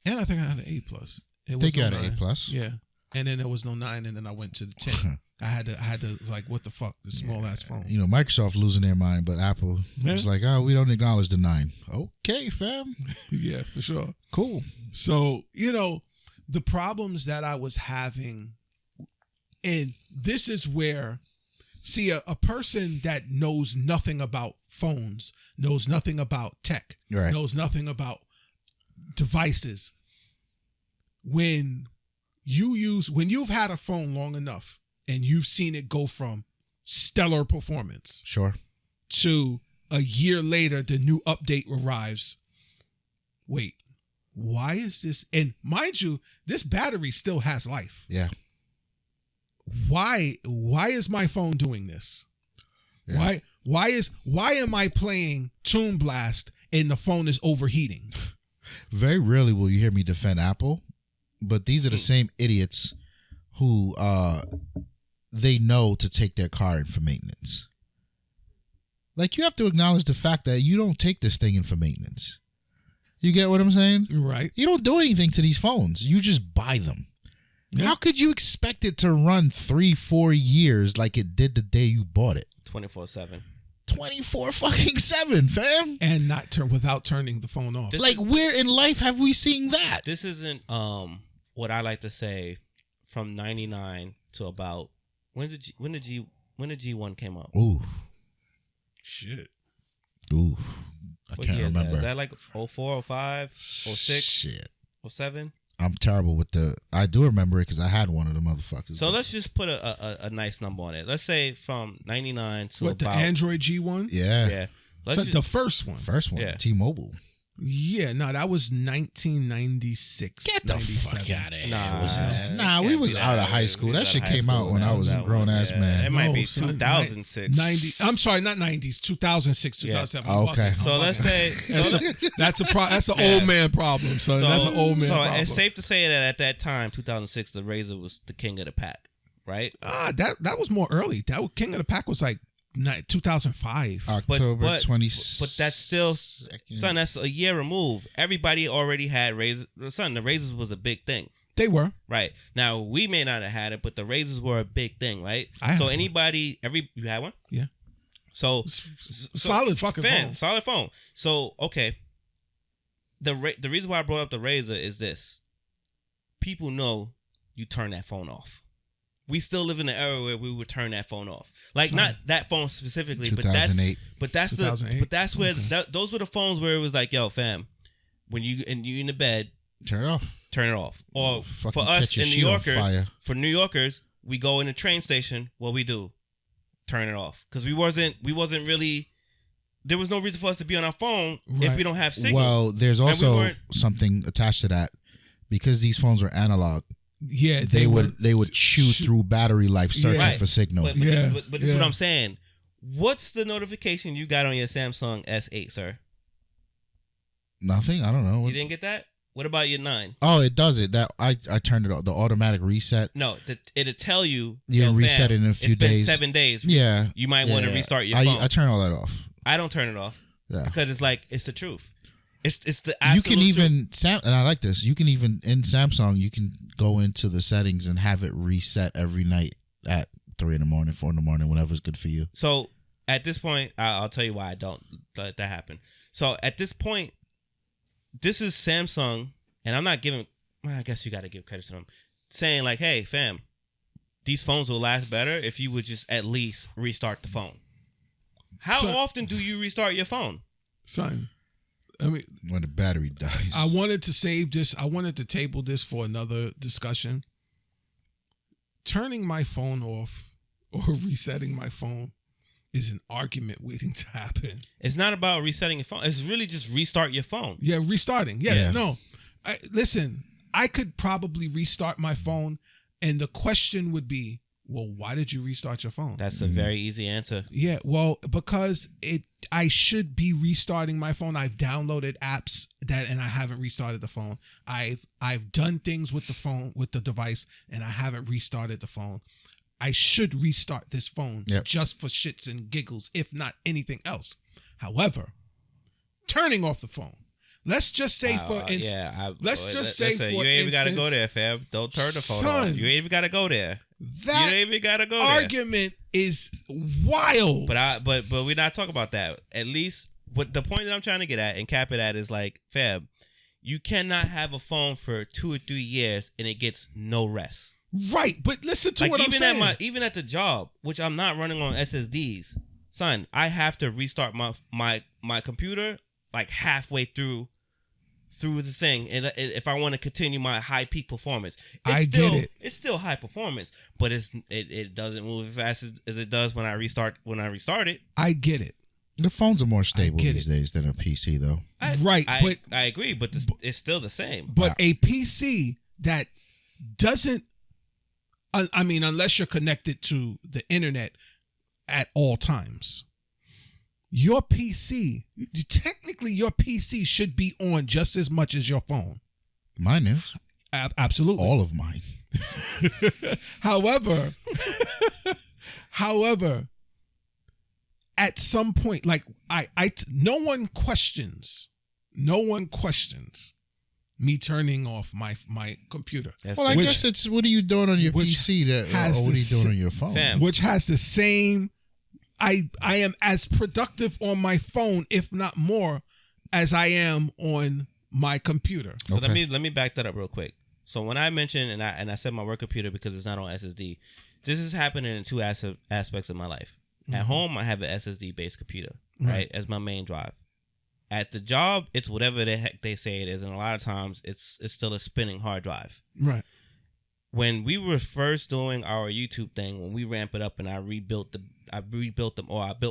I think I had an 8 Plus. I think you had an 8 Plus. Yeah. And then there was no 9, and then I went to the 10. I had to like, what the fuck? The small ass phone. You know, Microsoft losing their mind, but Apple was like, oh, we don't acknowledge the 9. Okay, fam. Yeah, for sure. Cool. So, you know, the problems that I was having, and this is where, see, a person that knows nothing about phones, knows nothing about tech, knows nothing about devices, when you've had a phone long enough and you've seen it go from stellar performance to a year later the new update arrives, wait, why is this? And mind you, this battery still has life. Yeah. Why is my phone doing this? Yeah. Why am I playing Toon Blast and the phone is overheating? Very rarely will you hear me defend Apple, but these are the same idiots who they know to take their car in for maintenance. Like, you have to acknowledge the fact that you don't take this thing in for maintenance. You get what I'm saying? Right. You don't do anything to these phones. You just buy them. Yeah. How could you expect it to run 3-4 years like it did the day you bought it? 24/7. 24-7, fam. And not without turning the phone off. Like, where in life have we seen that? This isn't what I like to say from 99 to about when did G1 came out? Ooh. Shit. Ooh. I can't remember. Is that like 04, 05, 06, shit, 07? I'm terrible with I do remember it because I had one of the motherfuckers. So let's just put a nice number on it. Let's say from 99 to the Android G1? Yeah. Yeah. The first one. Yeah. T-Mobile. Yeah, no, that was 1996. Get the fuck out of here. Nah, we was out of high school. That shit came out when I was a grown-ass man. It might be 2006. I'm sorry, not 90s, 2006, 2007. Yeah. Okay. So let's say... That's an old man problem, son. That's an old man problem. So it's safe to say that at that time, 2006, the Razr was the king of the pack, right? That was more early. King of the pack was like 2005. October 26th. But that's still, son, that's a year removed. Everybody already had Razr. Son, the Razrs was a big thing. They were. Right. Now, we may not have had it, but the Razrs were a big thing, right? You had one? Yeah. So solid fucking phone. Solid phone. So, okay. The reason why I brought up the Razr is this. People know you turn that phone off. We still live in an era where we would turn that phone off. Like, not that phone specifically, 2008. but that's where those were the phones where it was like, yo, fam, when you in the bed, turn it off. Or for us in New Yorkers, we go in the train station, what we do, turn it off, because we wasn't really. There was no reason for us to be on our phone if we don't have signal. Well, there's also something attached to that, because these phones were analog. Yeah, they would chew through battery life searching for signal. But this is what I'm saying. What's the notification you got on your Samsung S8, sir? Nothing. I don't know. You didn't get that? What about your 9? Oh, it does it. That I turned it off. The automatic reset. No, it'll tell you. Yeah, reset it in a few days. It's been 7 days. Yeah, you might want to restart your phone. I turn all that off. I don't turn it off. Yeah, because it's like it's the truth. It's the absolute you can even and I like this. You can even in Samsung you can go into the settings and have it reset every night at 3 a.m, 4 a.m, whenever's good for you. So at this point, I'll tell you why I don't let that happen. So at this point, this is Samsung, and I'm not giving. Well, I guess you got to give credit to them. saying like, hey, fam, these phones will last better if you would just at least restart the phone. How often do you restart your phone? Son, I mean, when the battery dies. I wanted to save this. I wanted to table this for another discussion. Turning my phone off or resetting my phone is an argument waiting to happen. It's not about resetting your phone. It's really just restart your phone. Yeah, restarting. Yes, no. Listen, I could probably restart my phone, and the question would be, well, why did you restart your phone? That's a very easy answer. Yeah, well, because I should be restarting my phone. I've downloaded apps and I haven't restarted the phone. I've done things with the phone, with the device, and I haven't restarted the phone. I should restart this phone just for shits and giggles, if not anything else. However, turning off the phone. Let's just say you ain't even got to go there, fam. Don't turn the phone off. You ain't even got to go there. That you ain't even got to go there. Argument is wild. But we're not talking about that. At least, what the point that I'm trying to get at and cap it at is like, fam, you cannot have a phone for 2 or 3 years and it gets no rest. Right, but listen to what I'm saying. Even at the job, which I'm not running on SSDs, son, I have to restart my computer like halfway through the thing, and if I want to continue my high peak performance, get it. It's still high performance, but it doesn't move as fast as it does when I restart it. I get it. The phones are more stable these days than a PC, though. I agree, but it's still the same. But a PC that doesn't, I mean, unless you're connected to the internet at all times, your PC, technically your PC should be on just as much as your phone. Mine is. Absolutely. All of mine. However, at some point, like no one questions me turning off my computer. I guess it's what are you doing on your PC or what are you doing on your phone? Fam. Which has the same. I am as productive on my phone, if not more, as I am on my computer. So let me back that up real quick. So when I mentioned and I said my work computer because it's not on SSD, this is happening in two aspects of my life. Mm-hmm. At home, I have an SSD based computer, right, as my main drive. At the job, it's whatever the heck they say it is, and a lot of times it's still a spinning hard drive. Right. When we were first doing our YouTube thing, when we ramp it up and I built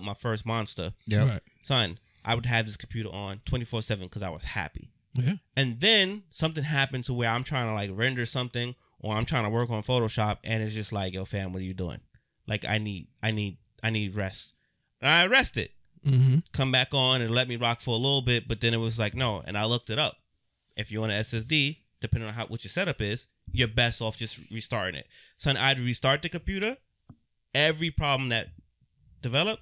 my first monster. Yeah. Right. Son, I would have this computer on 24/7 because I was happy. Yeah. And then something happened to where I'm trying to like render something or I'm trying to work on Photoshop and it's just like, yo, fam, what are you doing? Like I need rest. And I rested. Mm-hmm. Come back on and let me rock for a little bit, but then it was like, no. And I looked it up. If you want an SSD, depending on what your setup is, you're best off just restarting it. Son, I'd restart the computer. Every problem that developed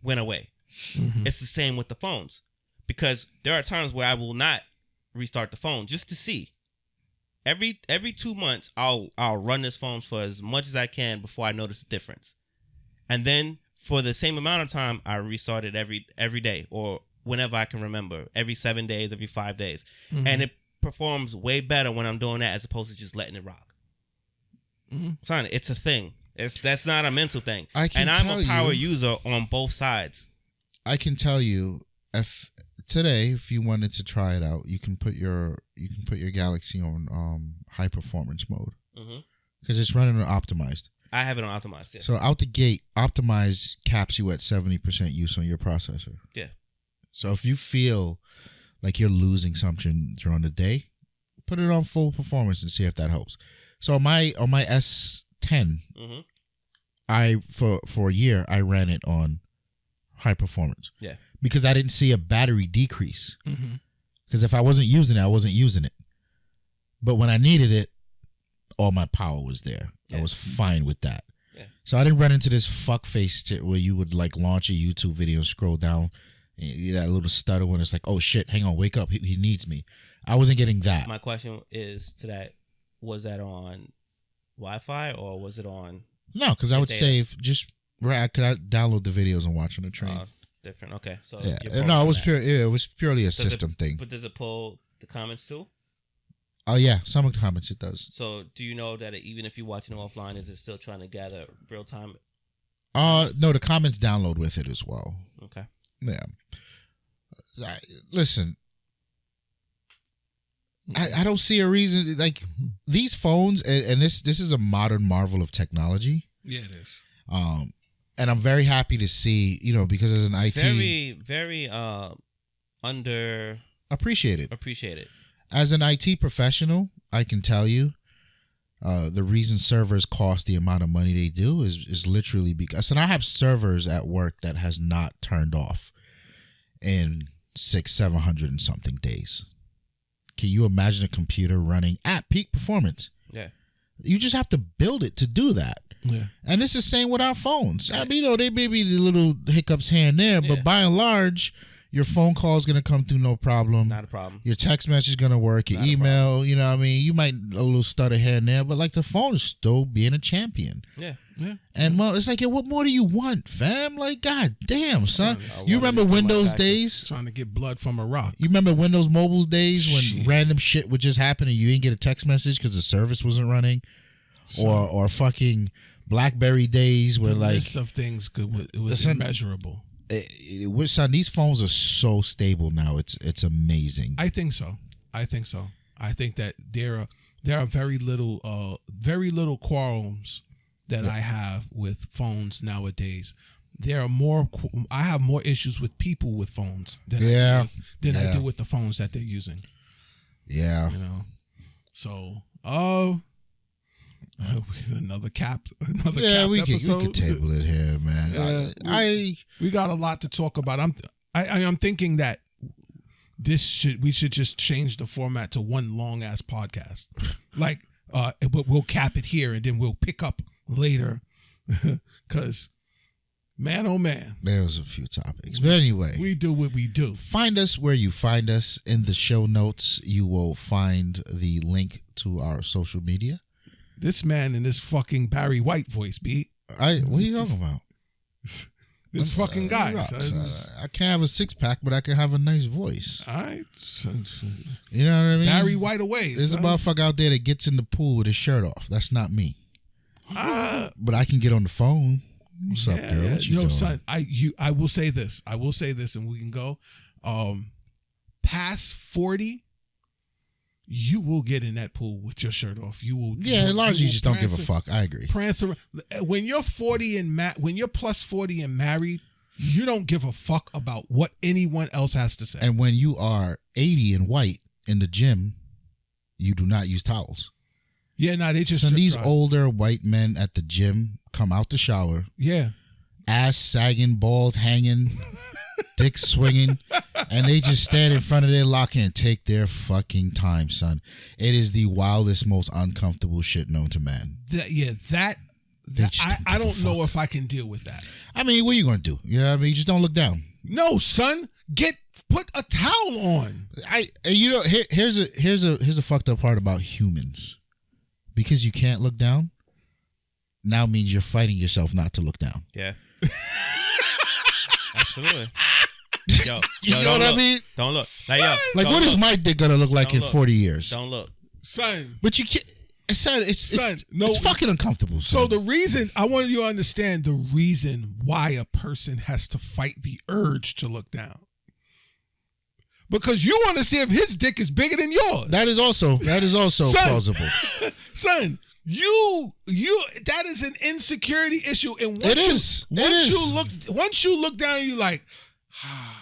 went away. Mm-hmm. It's the same with the phones. Because there are times where I will not restart the phone just to see. Every 2 months, I'll run this phone for as much as I can before I notice a difference. And then for the same amount of time, I restart it every day or whenever I can remember. Every 7 days, every 5 days. Mm-hmm. And it performs way better when I'm doing that as opposed to just letting it rock. Mm-hmm. Son, it's a thing. That's not a mental thing. And I'm a power user on both sides. I can tell you, if you wanted to try it out, you can put your Galaxy on high performance mode because it's running on optimized. I have it on optimized. Yeah. So out the gate, optimized caps you at 70% use on your processor. Yeah. So if you feel like you're losing something during the day, put it on full performance and see if that helps. So on my S10, for a year I ran it on high performance. Yeah. Because I didn't see a battery decrease. Because if I wasn't using it, I wasn't using it. But when I needed it, all my power was there. Yeah. I was fine with that. Yeah. So I didn't run into this fuckface where you would like launch a YouTube video and scroll down and that little stutter when it's like, oh shit, hang on, wake up, he needs me. I wasn't getting that. My question is to that, was that on Wi-Fi or was it on? No, because I would save just right. Could I download the videos and watch on the train? Different. Okay, so yeah, no, it was pure. Yeah, it was purely a system thing. But does it pull the comments too? Oh yeah, some comments it does. So do you know that even if you're watching them offline, is it still trying to gather real time? No, the comments download with it as well. Okay. Yeah. Listen, I don't see a reason like these phones, and this is a modern marvel of technology. Yeah, it is. And I'm very happy to see, because as an IT, very under appreciated. As an IT professional, I can tell you, the reason servers cost the amount of money they do is literally because, and I have servers at work that has not turned off in 600-700 and something days. Can you imagine a computer running at peak performance? Yeah. You just have to build it to do that. Yeah. And it's the same with our phones. I mean, they may be the little hiccups here and there, but by and large, your phone call is going to come through no problem. Not a problem. Your text message is going to work. Your email, you might a little stutter here and there, but like the phone is still being a champion. Yeah. And it's like, what more do you want, fam? Like, god damn, son. You remember Windows days? Trying to get blood from a rock. You remember Windows Mobile's days when random shit would just happen and you didn't get a text message because the service wasn't running? Or fucking BlackBerry days where like list of things it was immeasurable. Son, these phones are so stable now. It's amazing. I think so. I think that there are very little quarrels that I have with phones nowadays. I have more issues with people with phones than I do with the phones that they're using. Yeah. So, another cap we episode. could table it here, man. We got a lot to talk about. I'm thinking that we should just change the format to one long ass podcast. Like we'll cap it here and then we'll pick up later. Cause man, oh man, there was a few topics, but anyway, we do what we do. Find us where you find us. In the show notes, you will find the link to our social media. This man in this fucking Barry White voice, B. What are you talking about? This fucking guy. I can't have a 6-pack, but I can have a nice voice. All right. You know what I mean? Barry White away. There's a motherfucker out there that gets in the pool with his shirt off. That's not me. But I can get on the phone. What's up, girl? What you doing? Son, I will say this. And we can go. Past 40, you will get in that pool with your shirt off. You will. Yeah, largely you just don't give a fuck. I agree. Prance around. When you're 40 and when you're plus 40 and married, you don't give a fuck about what anyone else has to say. And when you are 80 and white in the gym, you do not use towels. Yeah, no, they just. So these older white men at the gym come out the shower. Yeah. Ass sagging, balls hanging, dick swinging, and they just stand in front of their locker and take their fucking time, son. It is the wildest, most uncomfortable shit known to man. I don't know if I can deal with that. I mean, what are you gonna do? I mean, you just don't look down. No, son, put a towel on. Here's a fucked up part about humans. Because you can't look down, now means you're fighting yourself not to look down. Yeah. Absolutely. You know what I mean? Don't look. What is my dick gonna look like in 40 years? Don't look. Son. But you can't. Son, it's fucking uncomfortable. Son. So the reason, I want you to understand the reason why a person has to fight the urge to look down. Because you want to see if his dick is bigger than yours. That is also plausible. Son, you that is an insecurity issue. And once you look down, you like,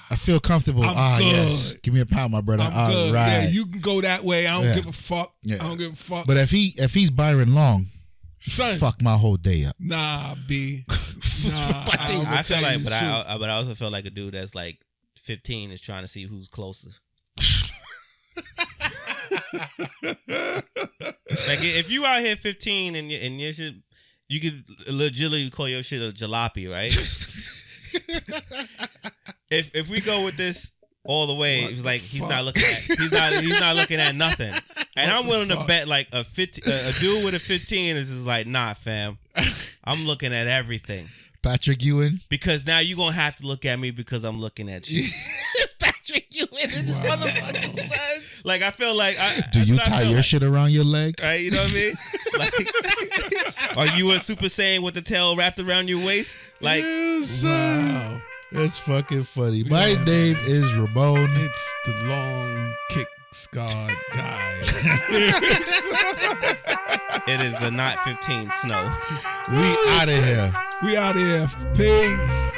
I feel comfortable. I'm good. Yes. Give me a pound, my brother. I'm good. Right. Yeah, you can go that way. I don't give a fuck. Yeah. I don't give a fuck. But if he's Byron Long, son, fuck my whole day up. Nah, B. Nah, I feel like, but I also feel like a dude that's like 15 is trying to see who's closer. Like if you out here 15 and your shit, you could legitimately call your shit a jalopy, right? if we go with this all the way, it's like he's not looking at nothing. And I'm willing to bet like a dude with a 15 is just like, nah, fam, I'm looking at everything. Patrick Ewing, because now you're gonna have to look at me because I'm looking at you. Patrick Ewing in this motherfucking son. Like I feel like do you tie your shit around your leg? Right, you know what I mean? Like, are you a Super Saiyan with the tail wrapped around your waist? Like, wow. That's fucking funny. My name is Ramon. It's the long kick scarred guy. It is the not 15 snow. We out of here. We out of here. Peace.